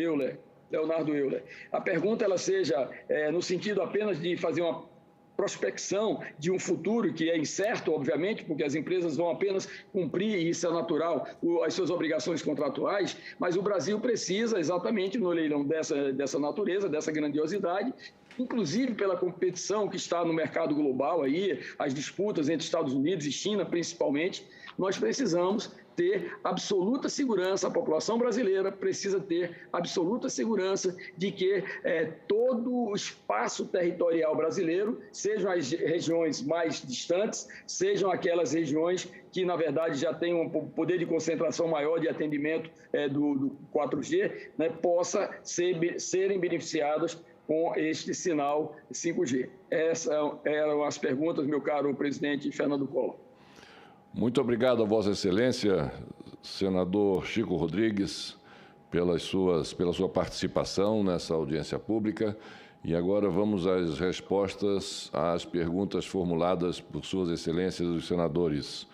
Leonardo Euler, a pergunta ela seja no sentido apenas de fazer uma prospecção de um futuro que é incerto, obviamente, porque as empresas vão apenas cumprir, e isso é natural, as suas obrigações contratuais, mas o Brasil precisa, exatamente no leilão dessa natureza, dessa grandiosidade, inclusive pela competição que está no mercado global, aí, as disputas entre Estados Unidos e China, principalmente, nós precisamos ter absoluta segurança, a população brasileira precisa ter absoluta segurança de que todo o espaço territorial brasileiro, sejam as regiões mais distantes, sejam aquelas regiões que, na verdade, já têm um poder de concentração maior de atendimento do 4G, né, possa serem beneficiadas com este sinal 5G. Essas eram as perguntas, meu caro presidente Fernando Collor. Muito obrigado a Vossa Excelência, senador Chico Rodrigues, pela sua participação nessa audiência pública. E agora vamos às respostas às perguntas formuladas por Suas Excelências os senadores,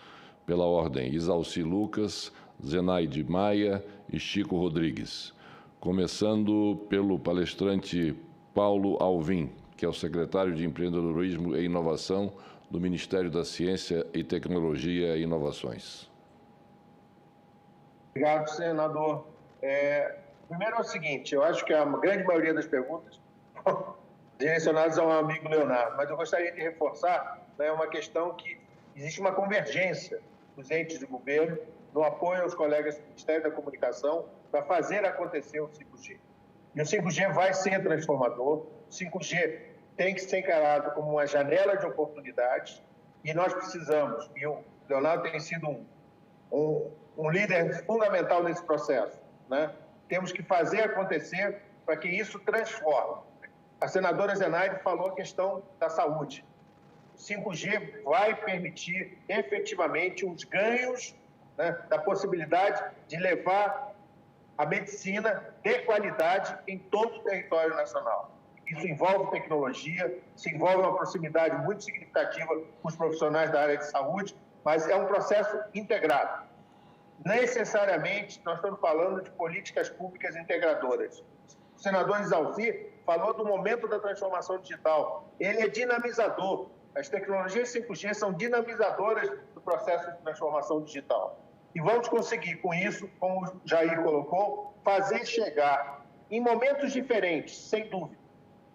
pela ordem: Isalci Lucas, Zenaide Maia e Chico Rodrigues. Começando pelo palestrante Paulo Alvim, que é o secretário de Empreendedorismo e Inovação do Ministério da Ciência e Tecnologia e Inovações. Obrigado, senador. Primeiro é o seguinte, eu acho que a grande maioria das perguntas direcionados ao amigo Leonardo, mas eu gostaria de reforçar, né, uma questão que existe uma convergência dos entes de governo no apoio aos colegas do Ministério da Comunicação para fazer acontecer o 5G. E o 5G vai ser transformador, o 5G tem que ser encarado como uma janela de oportunidades e nós precisamos, e o Leonardo tem sido um líder fundamental nesse processo, né? Temos que fazer acontecer para que isso transforme. A senadora Zenaide falou a questão da saúde. O 5G vai permitir efetivamente os ganhos, né, da possibilidade de levar a medicina de qualidade em todo o território nacional. Isso envolve tecnologia, isso envolve uma proximidade muito significativa com os profissionais da área de saúde, mas é um processo integrado. Necessariamente, nós estamos falando de políticas públicas integradoras. O senador Isalci falou do momento da transformação digital. Ele é dinamizador. As tecnologias 5G são dinamizadoras do processo de transformação digital. E vamos conseguir, com isso, como o Jair colocou, fazer chegar, em momentos diferentes, sem dúvida,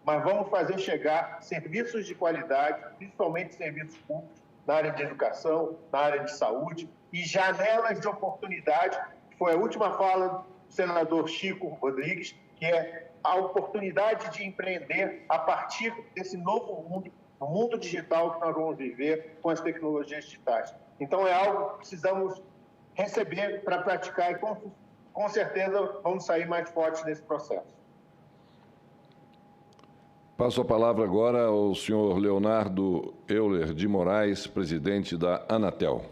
mas vamos fazer chegar serviços de qualidade, principalmente serviços públicos, na área de educação, na área de saúde, e janelas de oportunidade, que foi a última fala do senador Chico Rodrigues, que é a oportunidade de empreender a partir desse novo mundo, o mundo digital que nós vamos viver com as tecnologias digitais. Então, é algo que precisamos receber para praticar e, com certeza, vamos sair mais fortes desse processo. Passo a palavra agora ao senhor Leonardo Euler de Moraes, presidente da Anatel.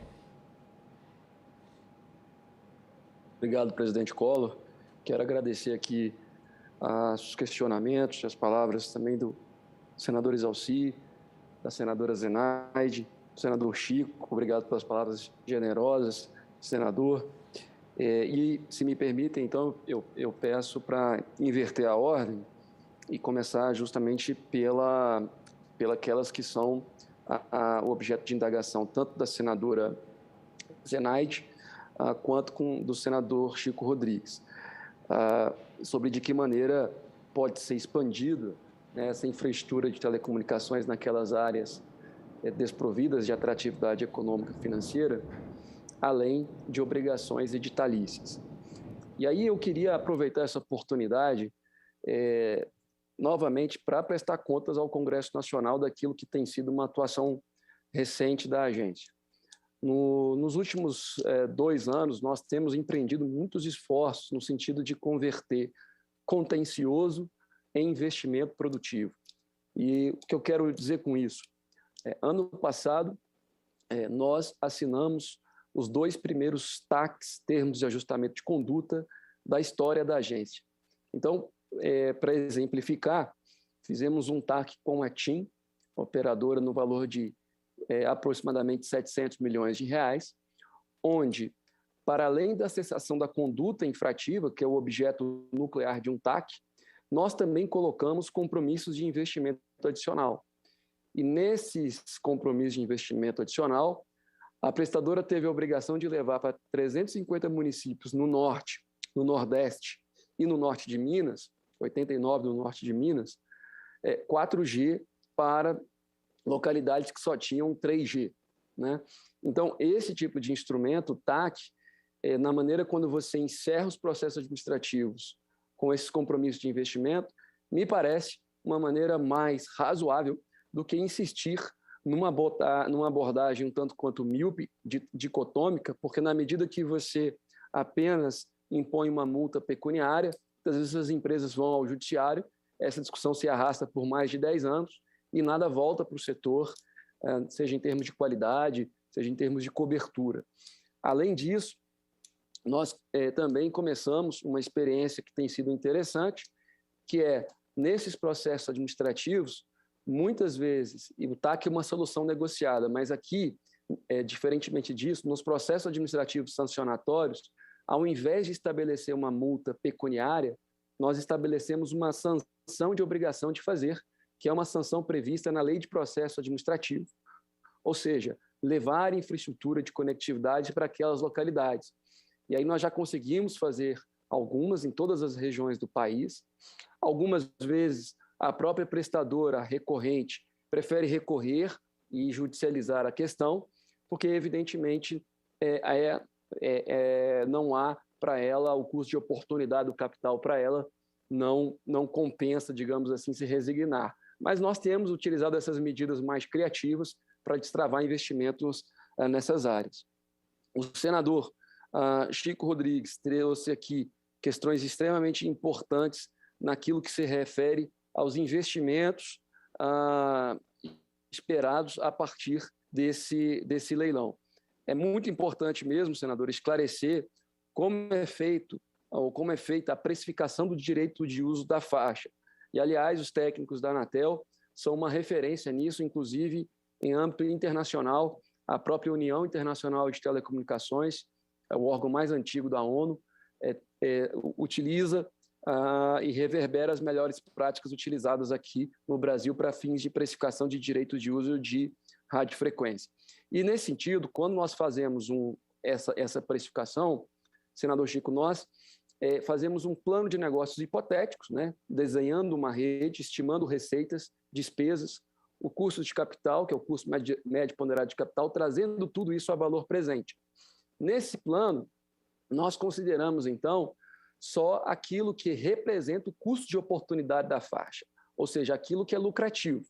Obrigado, presidente Collor. Quero agradecer aqui os questionamentos, as palavras também do senador Isalci, da senadora Zenaide, do senador Chico. Obrigado pelas palavras generosas, senador. E, se me permitem, então, eu peço para inverter a ordem e começar justamente aquelas que são o objeto de indagação, tanto da senadora Zenaide quanto do senador Chico Rodrigues, sobre de que maneira pode ser expandida, né, essa infraestrutura de telecomunicações naquelas áreas desprovidas de atratividade econômica e financeira, além de obrigações editalícias. E aí eu queria aproveitar essa oportunidade novamente para prestar contas ao Congresso Nacional daquilo que tem sido uma atuação recente da agência. Nos últimos 2 anos, nós temos empreendido muitos esforços no sentido de converter contencioso em investimento produtivo. E o que eu quero dizer com isso? Ano passado, nós assinamos os 2 primeiros TACs, termos de ajustamento de conduta, da história da agência. Então, para exemplificar, fizemos um TAC com a TIM, operadora no valor de aproximadamente 700 milhões de reais, onde, para além da cessação da conduta infrativa, que é o objeto nuclear de um TAC, nós também colocamos compromissos de investimento adicional. E nesses compromissos de investimento adicional, a prestadora teve a obrigação de levar para 350 municípios no norte, no nordeste e no norte de Minas, 89 no norte de Minas, 4G para localidades que só tinham 3G, né? Então, esse tipo de instrumento, o TAC, na maneira quando você encerra os processos administrativos com esses compromissos de investimento, me parece uma maneira mais razoável do que insistir numa abordagem um tanto quanto míope, dicotômica, porque na medida que você apenas impõe uma multa pecuniária, às vezes as empresas vão ao judiciário, essa discussão se arrasta por mais de 10 anos e nada volta para o setor, seja em termos de qualidade, seja em termos de cobertura. Além disso, nós também começamos uma experiência que tem sido interessante, que é, nesses processos administrativos, muitas vezes, e o TAC é uma solução negociada, mas aqui, diferentemente disso, nos processos administrativos sancionatórios, ao invés de estabelecer uma multa pecuniária, nós estabelecemos uma sanção de obrigação de fazer, que é uma sanção prevista na Lei de Processo Administrativo, ou seja, levar infraestrutura de conectividade para aquelas localidades. E aí nós já conseguimos fazer algumas em todas as regiões do país, algumas vezes a própria prestadora recorrente prefere recorrer e judicializar a questão, porque, evidentemente, não há para ela o custo de oportunidade do capital para ela, não compensa, digamos assim, se resignar. Mas nós temos utilizado essas medidas mais criativas para destravar investimentos nessas áreas. O senador Chico Rodrigues trouxe aqui questões extremamente importantes naquilo que se refere aos investimentos esperados a partir desse leilão. É muito importante mesmo, senador, esclarecer como é feita a precificação do direito de uso da faixa. E, aliás, os técnicos da Anatel são uma referência nisso, inclusive em âmbito internacional. A própria União Internacional de Telecomunicações, o órgão mais antigo da ONU, utiliza e reverbera as melhores práticas utilizadas aqui no Brasil para fins de precificação de direito de uso de radiofrequência. E, nesse sentido, quando nós fazemos essa precificação, senador Chico, nós fazemos um plano de negócios hipotéticos, né? Desenhando uma rede, estimando receitas, despesas, o custo de capital, que é o custo médio ponderado de capital, trazendo tudo isso a valor presente. Nesse plano, nós consideramos, então, só aquilo que representa o custo de oportunidade da faixa, ou seja, aquilo que é lucrativo.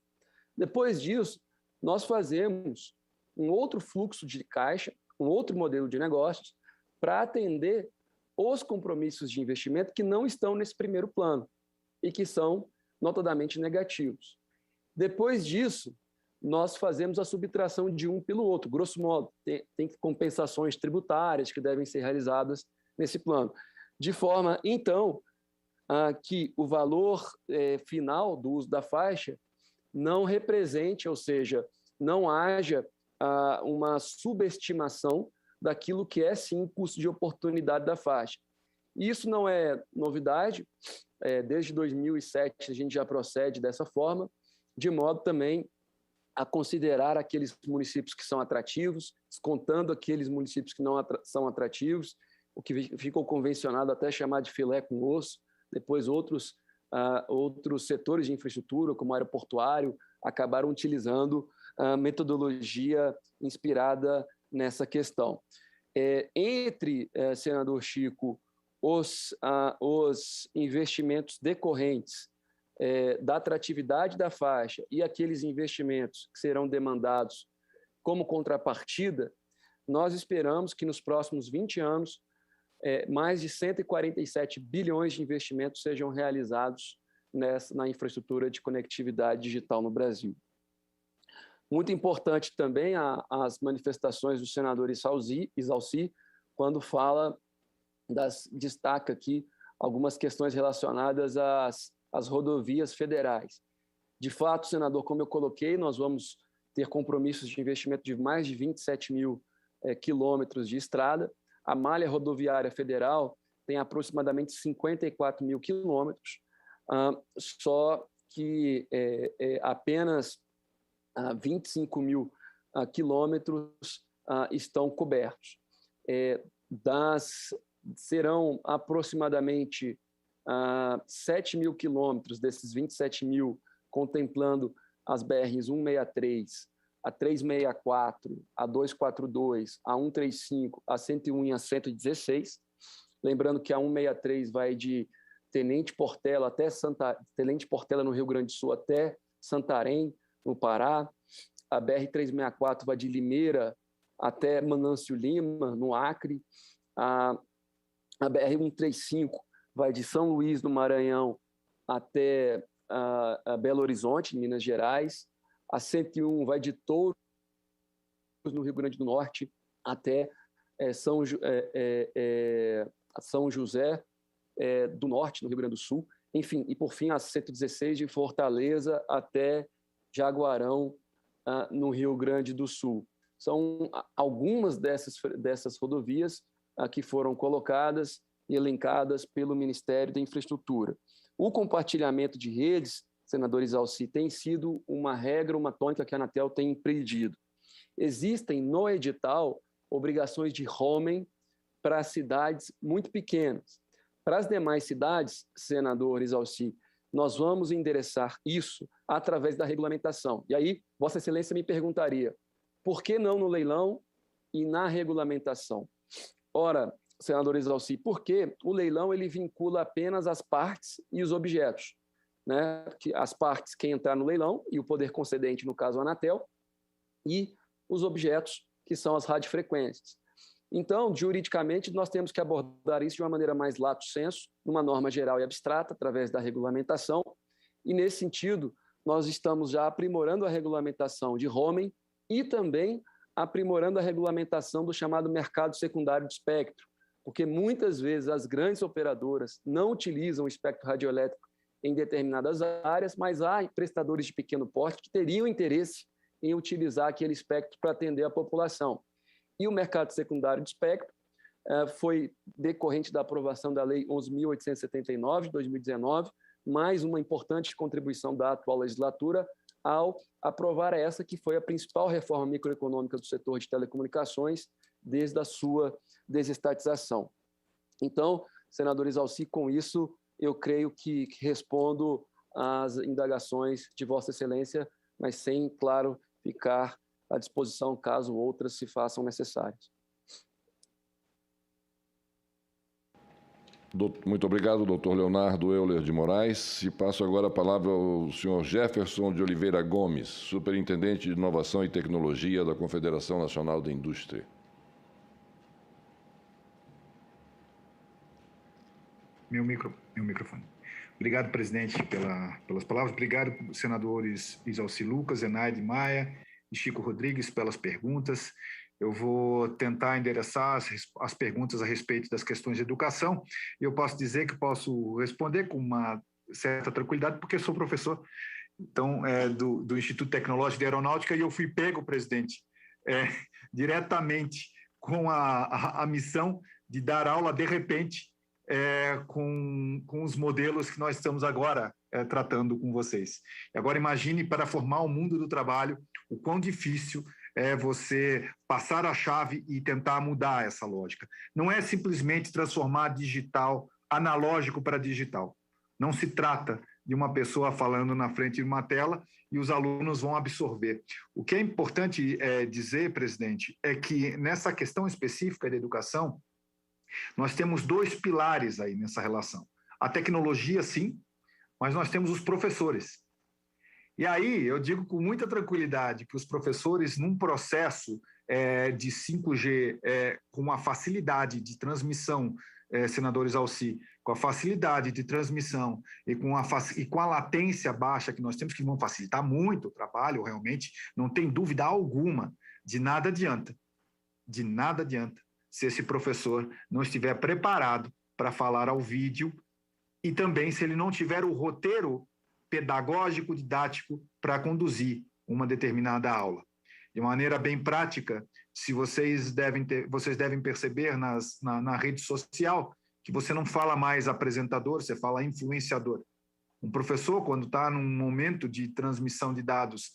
Depois disso, nós fazemos um outro fluxo de caixa, um outro modelo de negócios, para atender os compromissos de investimento que não estão nesse primeiro plano e que são notadamente negativos. Depois disso, nós fazemos a subtração de um pelo outro. Grosso modo, tem compensações tributárias que devem ser realizadas nesse plano. De forma, então, que o valor final do uso da faixa não represente, ou seja, não haja uma subestimação daquilo que é, sim, o custo de oportunidade da faixa. Isso não é novidade, desde 2007 a gente já procede dessa forma, de modo também a considerar aqueles municípios que são atrativos, descontando aqueles municípios que não são atrativos, o que ficou convencionado até chamar de filé com osso. Depois outros setores de infraestrutura, como o aeroportuário, acabaram utilizando a metodologia inspirada nessa questão. Senador Chico, os investimentos decorrentes da atratividade da faixa e aqueles investimentos que serão demandados como contrapartida, nós esperamos que nos próximos 20 anos mais de 147 bilhões de investimentos sejam realizados na infraestrutura de conectividade digital no Brasil. Muito importante também as manifestações do senador Isalci, quando destaca aqui algumas questões relacionadas às rodovias federais. De fato, senador, como eu coloquei, nós vamos ter compromissos de investimento de mais de 27 mil quilômetros de estrada. A malha rodoviária federal tem aproximadamente 54 mil quilômetros, só que apenas 25 mil quilômetros estão cobertos. Serão aproximadamente 7 mil quilômetros desses 27 mil, contemplando as BRs 163, a 364, a 242, a 135, a 101 e a 116. Lembrando que a 163 vai de Tenente Portela no Rio Grande do Sul até Santarém, no Pará. A BR-364 vai de Limeira até Manâncio Lima, no Acre. A BR-135 vai de São Luís, no Maranhão, até Belo Horizonte, em Minas Gerais. A 101 vai de Touros, no Rio Grande do Norte, até São José do Norte, no Rio Grande do Sul. Enfim, e por fim, a 116 de Fortaleza até Jaguarão, no Rio Grande do Sul. São algumas dessas rodovias que foram colocadas e elencadas pelo Ministério da Infraestrutura. O compartilhamento de redes, senador Isalci, tem sido uma regra, uma tônica que a Anatel tem empreendido. Existem no edital obrigações de roaming para cidades muito pequenas. Para as demais cidades, senador Isalci, nós vamos endereçar isso através da regulamentação. E aí, Vossa Excelência me perguntaria, por que não no leilão e na regulamentação? Ora, senador Exalci, porque o leilão ele vincula apenas as partes e os objetos, né? As partes, quem entrar no leilão, e o poder concedente, no caso a Anatel, e os objetos, que são as radiofrequências. Então, juridicamente, nós temos que abordar isso de uma maneira mais lato sensu, numa norma geral e abstrata, através da regulamentação, e, nesse sentido, nós estamos já aprimorando a regulamentação de roaming e também aprimorando a regulamentação do chamado mercado secundário de espectro, porque muitas vezes as grandes operadoras não utilizam o espectro radioelétrico em determinadas áreas, mas há prestadores de pequeno porte que teriam interesse em utilizar aquele espectro para atender a população. E o mercado secundário de espectro foi decorrente da aprovação da Lei 11.879, de 2019, mais uma importante contribuição da atual legislatura ao aprovar essa que foi a principal reforma microeconômica do setor de telecomunicações desde a sua desestatização. Então, senador Exalci, com isso, eu creio que respondo às indagações de Vossa Excelência, mas sem, claro, ficar à disposição caso outras se façam necessárias. Muito obrigado, doutor Leonardo Euler de Moraes. E passo agora a palavra ao senhor Jefferson de Oliveira Gomes, superintendente de Inovação e Tecnologia da Confederação Nacional da Indústria. Meu microfone. Obrigado, presidente, pelas palavras. Obrigado, senadores Exalci Lucas, Zenaide Maia e Chico Rodrigues, pelas perguntas. Eu vou tentar endereçar as perguntas a respeito das questões de educação. Eu posso dizer que posso responder com uma certa tranquilidade, porque sou professor do Instituto Tecnológico de Aeronáutica e eu fui pego, presidente, diretamente com a missão de dar aula, de repente, com os modelos que nós estamos agora tratando com vocês. Agora imagine, para formar o mundo do trabalho, o quão difícil é você passar a chave e tentar mudar essa lógica. Não é simplesmente transformar digital, analógico para digital. Não se trata de uma pessoa falando na frente de uma tela e os alunos vão absorver. O que é importante dizer, presidente, é que nessa questão específica da educação, nós temos dois pilares aí nessa relação. A tecnologia, sim, mas nós temos os professores. E aí eu digo com muita tranquilidade que os professores, num processo de 5G, com a facilidade de transmissão, senador Exalci, com a facilidade de transmissão e com a latência baixa que nós temos, que vão facilitar muito o trabalho, realmente, não tem dúvida alguma, de nada adianta se esse professor não estiver preparado para falar ao vídeo e também se ele não tiver o roteiro pedagógico, didático para conduzir uma determinada aula. De maneira bem prática, se vocês devem perceber na rede social que você não fala mais apresentador, você fala influenciador. Um professor, quando está num momento de transmissão de dados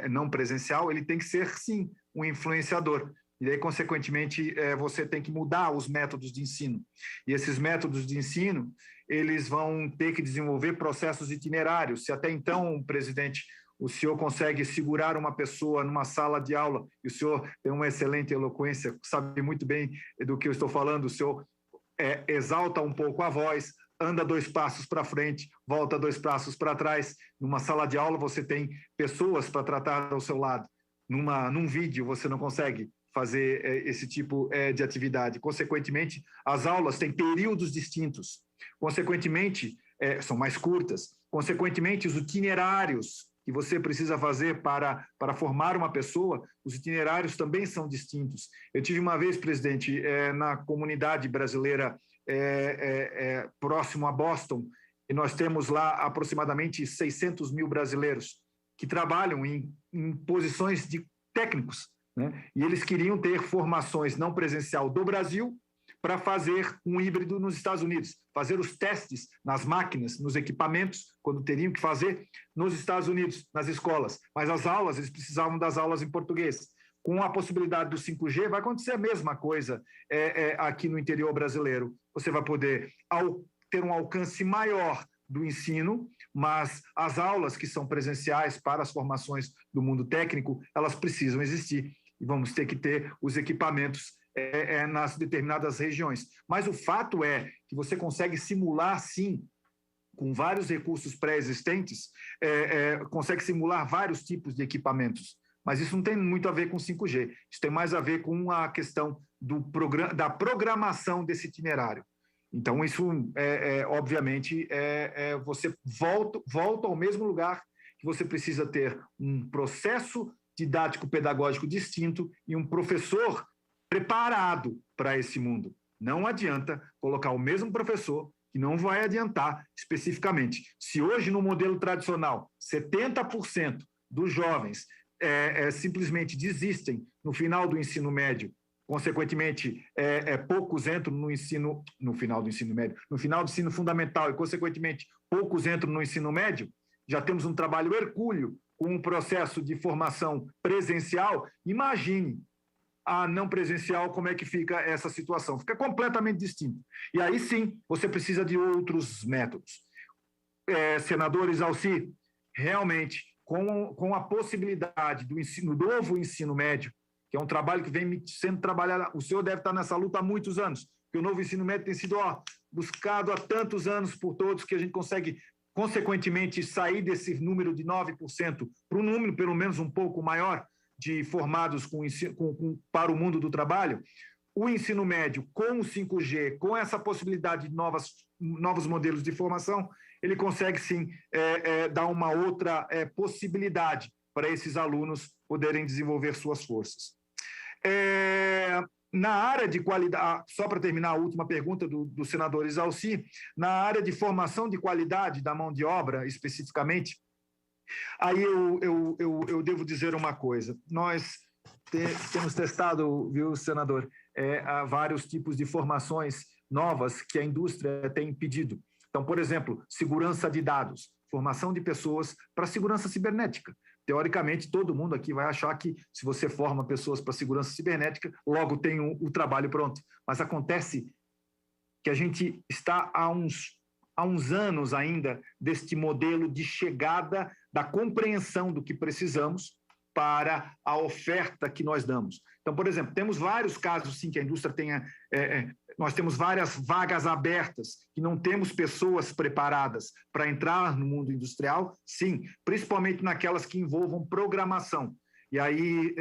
não presencial, ele tem que ser, sim, um influenciador. E aí, consequentemente, você tem que mudar os métodos de ensino. E esses métodos de ensino, eles vão ter que desenvolver processos itinerários. Se até então, presidente, o senhor consegue segurar uma pessoa numa sala de aula, e o senhor tem uma excelente eloquência, sabe muito bem do que eu estou falando, o senhor exalta um pouco a voz, anda 2 passos para frente, volta 2 passos para trás. Numa sala de aula, você tem pessoas para tratar ao seu lado. Num vídeo, você não consegue fazer esse tipo de atividade. Consequentemente, as aulas têm períodos distintos. Consequentemente, são mais curtas. Consequentemente, os itinerários que você precisa fazer para formar uma pessoa, os itinerários também são distintos. Eu tive uma vez, presidente, na comunidade brasileira próximo a Boston, e nós temos lá aproximadamente 600 mil brasileiros que trabalham em posições de técnicos, né? E eles queriam ter formações não presencial do Brasil para fazer um híbrido nos Estados Unidos, fazer os testes nas máquinas, nos equipamentos, quando teriam que fazer nos Estados Unidos, nas escolas. Mas as aulas, eles precisavam das aulas em português. Com a possibilidade do 5G, vai acontecer a mesma coisa aqui no interior brasileiro. Você vai poder ter um alcance maior do ensino, mas as aulas que são presenciais para as formações do mundo técnico, elas precisam existir e vamos ter que ter os equipamentos nas determinadas regiões. Mas o fato é que você consegue simular, sim, com vários recursos pré-existentes, consegue simular vários tipos de equipamentos. Mas isso não tem muito a ver com 5G, isso tem mais a ver com a questão da programação desse itinerário. Então, isso, obviamente, você volta ao mesmo lugar que você precisa ter um processo didático-pedagógico distinto e um professor preparado para esse mundo. Não adianta colocar o mesmo professor, que não vai adiantar especificamente. Se hoje, no modelo tradicional, 70% dos jovens simplesmente desistem no final do ensino médio, consequentemente, poucos entram no final do ensino médio, no final do ensino fundamental e, consequentemente, poucos entram no ensino médio, já temos um trabalho hercúleo com um processo de formação presencial. Imagine a não presencial, como é que fica essa situação? Fica completamente distinto. E aí sim, você precisa de outros métodos. Senador Isalci, realmente, com a possibilidade do novo ensino médio, que é um trabalho que vem sendo trabalhado, o senhor deve estar nessa luta há muitos anos, porque o novo ensino médio tem sido buscado há tantos anos por todos que a gente consegue, consequentemente, sair desse número de 9% para um número, pelo menos, um pouco maior, de formados para o mundo do trabalho. O ensino médio, com o 5G, com essa possibilidade de novos modelos de formação, ele consegue, sim, dar uma outra possibilidade para esses alunos poderem desenvolver suas forças. Na área de qualidade, só para terminar a última pergunta do senador Isalci, na área de formação de qualidade da mão de obra, especificamente, aí eu devo dizer uma coisa. Nós temos testado, viu, senador, vários tipos de formações novas que a indústria tem pedido. Então, por exemplo, segurança de dados, formação de pessoas para segurança cibernética. Teoricamente, todo mundo aqui vai achar que se você forma pessoas para segurança cibernética, logo tem o trabalho pronto. Mas acontece que a gente está há uns anos ainda deste modelo de chegada da compreensão do que precisamos para a oferta que nós damos. Então, por exemplo, temos vários casos, sim, que a indústria tenha... nós temos várias vagas abertas, que não temos pessoas preparadas para entrar no mundo industrial, sim, principalmente naquelas que envolvam programação. E aí,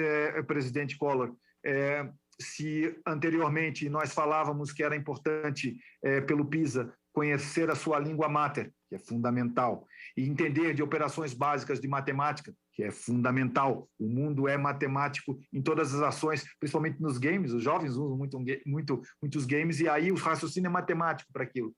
presidente Collor, se anteriormente nós falávamos que era importante, pelo PISA, conhecer a sua língua mater, que é fundamental, e entender de operações básicas de matemática, que é fundamental. O mundo é matemático em todas as ações, principalmente nos games. Os jovens usam muitos games, e aí o raciocínio é matemático para aquilo.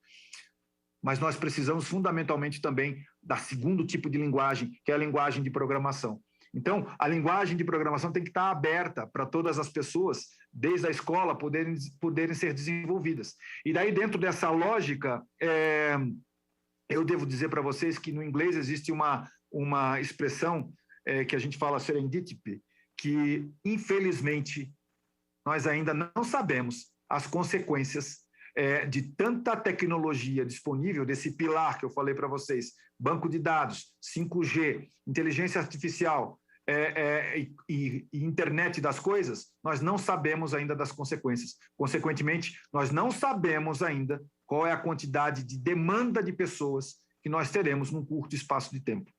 Mas nós precisamos fundamentalmente também da segundo tipo de linguagem, que é a linguagem de programação. Então, a linguagem de programação tem que estar aberta para todas as pessoas, desde a escola, poderem ser desenvolvidas. E daí, dentro dessa lógica, eu devo dizer para vocês que no inglês existe uma expressão que a gente fala serendipity, que, infelizmente, nós ainda não sabemos as consequências de tanta tecnologia disponível, desse pilar que eu falei para vocês, banco de dados, 5G, inteligência artificial e internet das coisas, nós não sabemos ainda das consequências. Consequentemente, nós não sabemos ainda qual é a quantidade de demanda de pessoas que nós teremos num curto espaço de tempo.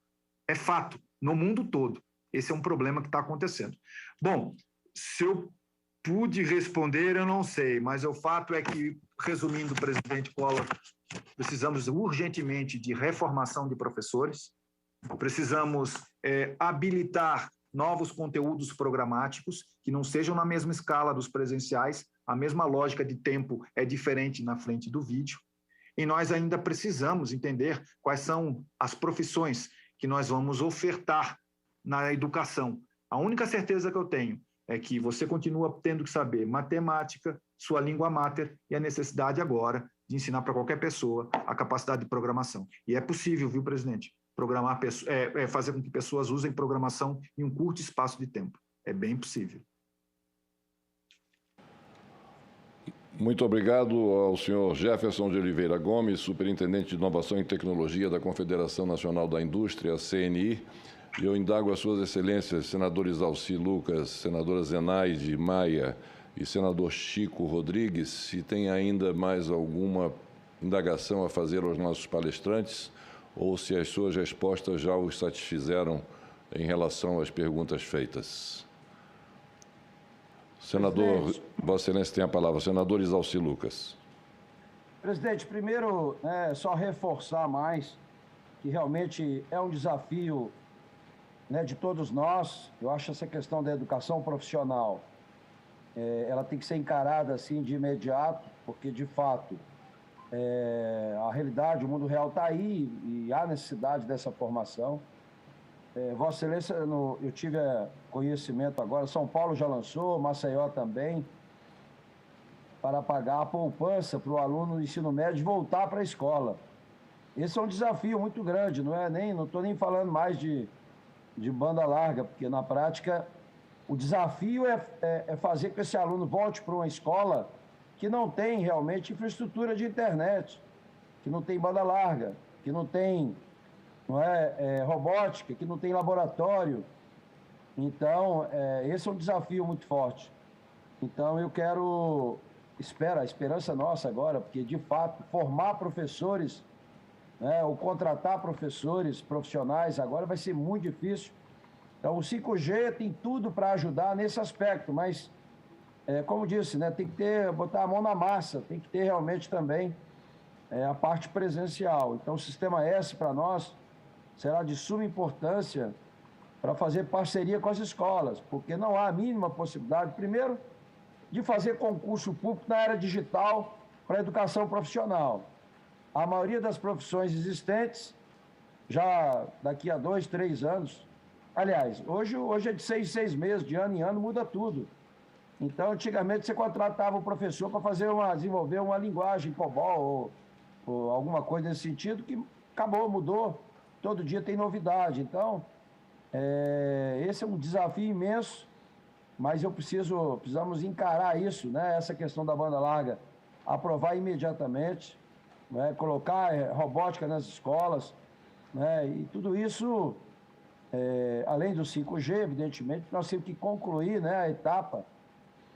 É fato, no mundo todo. Esse é um problema que está acontecendo. Bom, se eu pude responder, eu não sei, mas o fato é que, resumindo, presidente Collor, precisamos urgentemente de reformação de professores, precisamos habilitar novos conteúdos programáticos que não sejam na mesma escala dos presenciais, a mesma lógica de tempo é diferente na frente do vídeo, e nós ainda precisamos entender quais são as profissões que nós vamos ofertar na educação. A única certeza que eu tenho é que você continua tendo que saber matemática, sua língua mater, e a necessidade agora de ensinar para qualquer pessoa a capacidade de programação. E é possível, viu, presidente? Fazer com que pessoas usem programação em um curto espaço de tempo. É bem possível. Muito obrigado ao senhor Jefferson de Oliveira Gomes, superintendente de Inovação e Tecnologia da Confederação Nacional da Indústria, CNI. E eu indago as suas excelências, senadores Alci Lucas, senadora Zenaide Maia e senador Chico Rodrigues, se tem ainda mais alguma indagação a fazer aos nossos palestrantes ou se as suas respostas já os satisfizeram em relação às perguntas feitas. Senador, Presidente. Vossa Excelência tem a palavra. Senador Alci Lucas. Presidente, primeiro, só reforçar mais que realmente é um desafio, né, de todos nós. Eu acho essa questão da educação profissional, ela tem que ser encarada assim de imediato, porque, de fato, a realidade, o mundo real está aí e há necessidade dessa formação. Vossa Excelência, eu tive conhecimento agora, São Paulo já lançou, Maceió também, para pagar a poupança para o aluno do ensino médio voltar para a escola. Esse é um desafio muito grande, não estou nem falando mais de banda larga, porque na prática o desafio é fazer com que esse aluno volte para uma escola que não tem realmente infraestrutura de internet, que não tem banda larga, que não tem robótica, que não tem laboratório. Então, esse é um desafio muito forte. Então, a esperança nossa agora, porque, de fato, formar professores, ou contratar professores profissionais agora vai ser muito difícil. Então, o 5G tem tudo para ajudar nesse aspecto, mas, como disse, tem que botar a mão na massa, tem que ter realmente também a parte presencial. Então, o Sistema S, para nós, será de suma importância para fazer parceria com as escolas, porque não há a mínima possibilidade, primeiro, de fazer concurso público na era digital para a educação profissional. A maioria das profissões existentes, já daqui a 2, 3 anos, aliás, hoje é de 6 em 6 meses, de ano em ano muda tudo. Então, antigamente você contratava o professor para desenvolver uma linguagem COBOL ou alguma coisa nesse sentido, que acabou, mudou. Todo dia tem novidade. Então, esse é um desafio imenso, mas precisamos encarar isso, essa questão da banda larga, aprovar imediatamente, colocar robótica nas escolas, e tudo isso, além do 5G, evidentemente, nós temos que concluir a etapa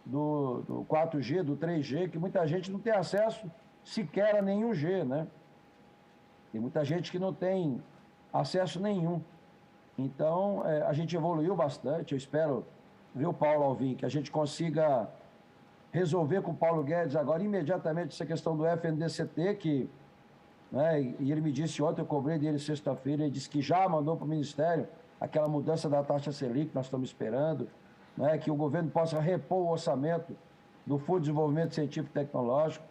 do 4G, do 3G, que muita gente não tem acesso sequer a nenhum G, Tem muita gente que não tem acesso nenhum. Então, a gente evoluiu bastante. Eu espero, viu, Paulo Alvim, que a gente consiga resolver com o Paulo Guedes agora imediatamente essa questão do FNDCT, que, e ele me disse ontem, eu cobrei dele sexta-feira, ele disse que já mandou para o Ministério aquela mudança da taxa Selic que nós estamos esperando, que o governo possa repor o orçamento do Fundo de Desenvolvimento Científico e Tecnológico,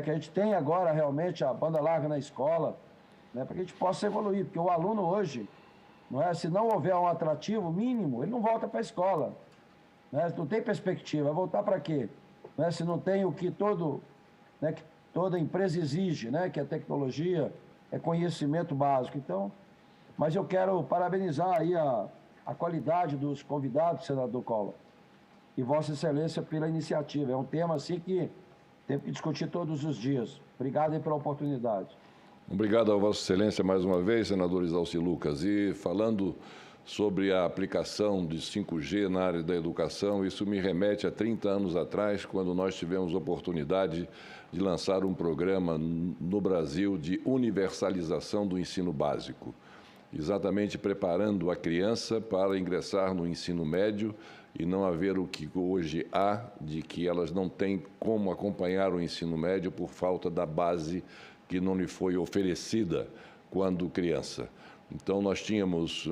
que a gente tenha agora realmente a banda larga na escola, para que a gente possa evoluir, porque o aluno hoje, se não houver um atrativo mínimo, ele não volta para a escola, não tem perspectiva, vai voltar para quê? Se não tem o que que toda empresa exige, que é tecnologia, é conhecimento básico. Então, mas eu quero parabenizar aí a qualidade dos convidados, senador Collor, e Vossa Excelência pela iniciativa. É um tema assim que temos que discutir todos os dias. Obrigado aí pela oportunidade. Obrigado a Vossa Excelência mais uma vez, senador Alci Lucas. E falando sobre a aplicação de 5G na área da educação, isso me remete a 30 anos atrás, quando nós tivemos a oportunidade de lançar um programa no Brasil de universalização do ensino básico, exatamente preparando a criança para ingressar no ensino médio e não haver o que hoje há, de que elas não têm como acompanhar o ensino médio por falta da base que não lhe foi oferecida quando criança. Então, nós tínhamos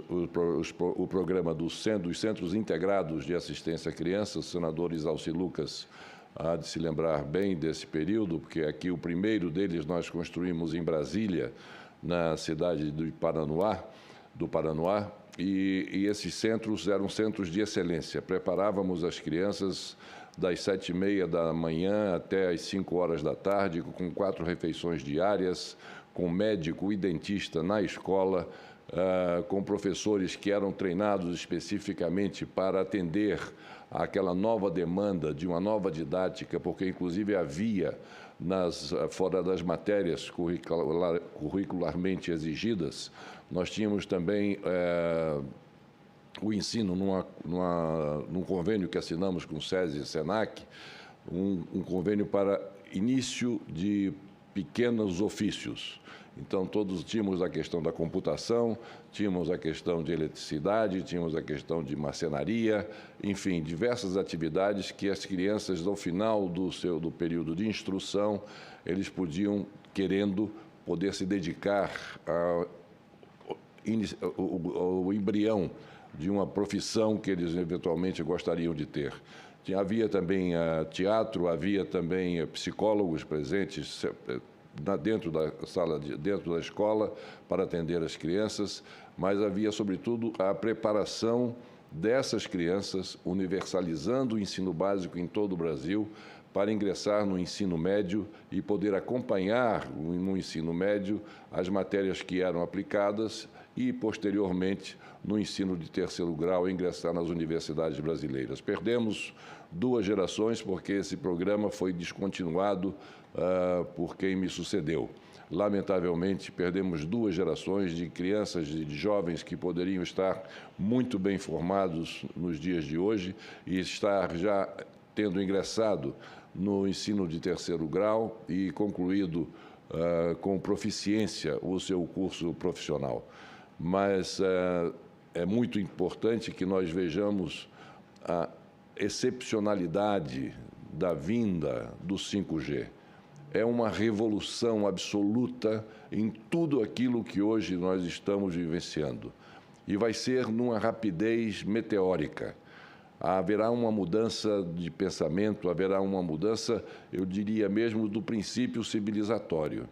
o programa dos Centros Integrados de Assistência à Criança. O senador Alci Lucas há de se lembrar bem desse período, porque aqui o primeiro deles nós construímos em Brasília, na cidade do Paranoá, e esses centros eram centros de excelência. Preparávamos as crianças das 7h30 da manhã até as 5 horas da tarde, com 4 refeições diárias, com médico e dentista na escola, com professores que eram treinados especificamente para atender àquela nova demanda de uma nova didática, porque, inclusive, havia, fora das matérias curricularmente exigidas, nós tínhamos também o ensino num convênio que assinamos com o SESI e SENAC, um convênio para início de pequenos ofícios. Então, todos tínhamos a questão da computação, tínhamos a questão de eletricidade, tínhamos a questão de marcenaria, enfim, diversas atividades que as crianças, ao final do período de instrução, eles podiam, querendo, poder se dedicar ao embrião de uma profissão que eles eventualmente gostariam de ter. Havia também teatro, havia também psicólogos presentes dentro da escola para atender as crianças, mas havia, sobretudo, a preparação dessas crianças, universalizando o ensino básico em todo o Brasil, para ingressar no ensino médio e poder acompanhar no ensino médio as matérias que eram aplicadas e, posteriormente, no ensino de terceiro grau, ingressar nas universidades brasileiras. Perdemos 2 gerações porque esse programa foi descontinuado por quem me sucedeu. Lamentavelmente, perdemos 2 gerações de crianças e de jovens que poderiam estar muito bem formados nos dias de hoje e estar já tendo ingressado no ensino de terceiro grau e concluído com proficiência o seu curso profissional. Mas é muito importante que nós vejamos a excepcionalidade da vinda do 5G. É uma revolução absoluta em tudo aquilo que hoje nós estamos vivenciando. E vai ser numa rapidez meteórica. Haverá uma mudança de pensamento, haverá uma mudança, eu diria mesmo, do princípio civilizatório.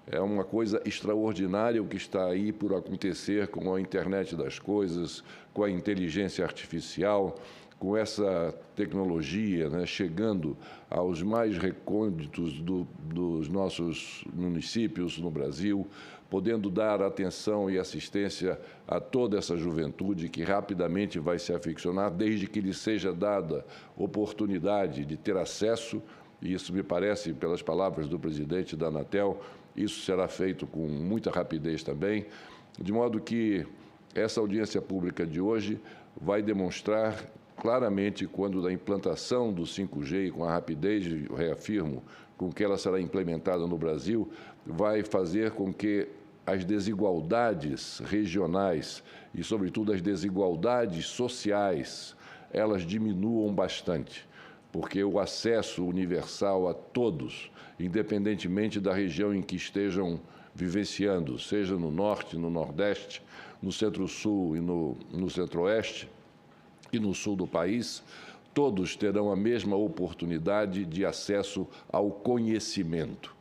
É uma coisa extraordinária o que está aí por acontecer com a internet das coisas, com a inteligência artificial, com essa tecnologia, né, chegando aos mais recônditos dos nossos municípios no Brasil, podendo dar atenção e assistência a toda essa juventude que rapidamente vai se aficionar, desde que lhe seja dada oportunidade de ter acesso, e isso me parece, pelas palavras do presidente da Anatel, isso será feito com muita rapidez também, de modo que essa audiência pública de hoje vai demonstrar claramente, quando da implantação do 5G, com a rapidez, reafirmo, com que ela será implementada no Brasil, vai fazer com que as desigualdades regionais e, sobretudo, as desigualdades sociais, elas diminuam bastante, porque o acesso universal a todos, independentemente da região em que estejam vivenciando, seja no Norte, no Nordeste, no Centro-Sul e no Centro-Oeste, e no sul do país, todos terão a mesma oportunidade de acesso ao conhecimento.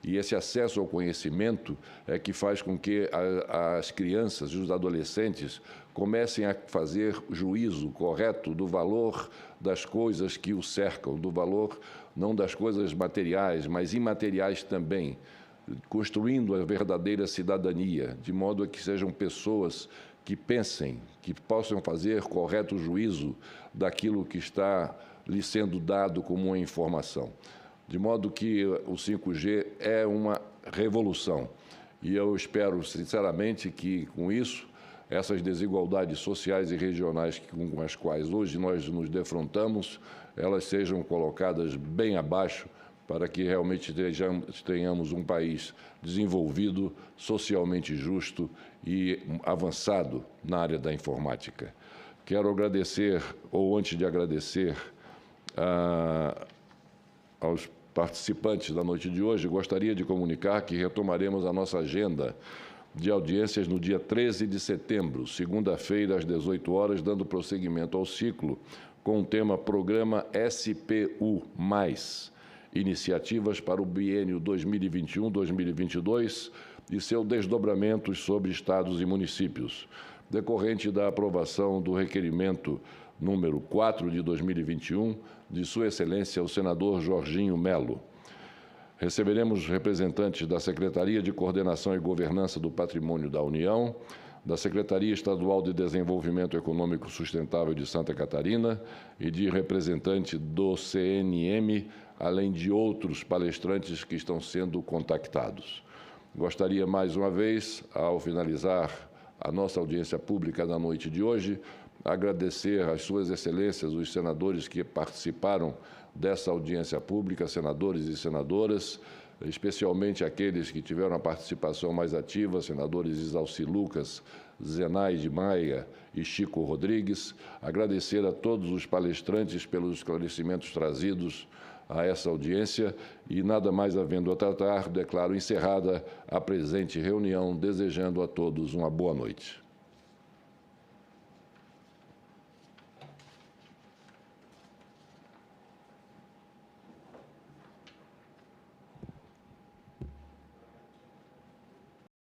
E esse acesso ao conhecimento é que faz com que as crianças e os adolescentes comecem a fazer juízo correto do valor das coisas que os cercam, do valor não das coisas materiais, mas imateriais também, construindo a verdadeira cidadania, de modo a que sejam pessoas que pensem, que possam fazer correto juízo daquilo que está lhe sendo dado como uma informação. De modo que o 5G é uma revolução. E eu espero, sinceramente, que, com isso, essas desigualdades sociais e regionais com as quais hoje nós nos defrontamos, elas sejam colocadas bem abaixo para que realmente tenhamos um país desenvolvido, socialmente justo e avançado na área da informática. Quero agradecer, ou antes de agradecer aos participantes da noite de hoje, gostaria de comunicar que retomaremos a nossa agenda de audiências no dia 13 de setembro, segunda-feira, às 18 horas, dando prosseguimento ao ciclo com o tema Programa SPU+, Iniciativas para o biênio 2021-2022 e seus desdobramentos sobre estados e municípios, decorrente da aprovação do requerimento número 4 de 2021, de Sua Excelência o senador Jorginho Melo. Receberemos representantes da Secretaria de Coordenação e Governança do Patrimônio da União, da Secretaria Estadual de Desenvolvimento Econômico Sustentável de Santa Catarina e de representante do CNM, além de outros palestrantes que estão sendo contactados. Gostaria, mais uma vez, ao finalizar a nossa audiência pública da noite de hoje, agradecer às suas excelências, os senadores que participaram dessa audiência pública, senadores e senadoras, especialmente aqueles que tiveram a participação mais ativa, senadores Isalci Lucas, Zenaide Maia e Chico Rodrigues. Agradecer a todos os palestrantes pelos esclarecimentos trazidos a essa audiência e, nada mais havendo a tratar, declaro encerrada a presente reunião, desejando a todos uma boa noite.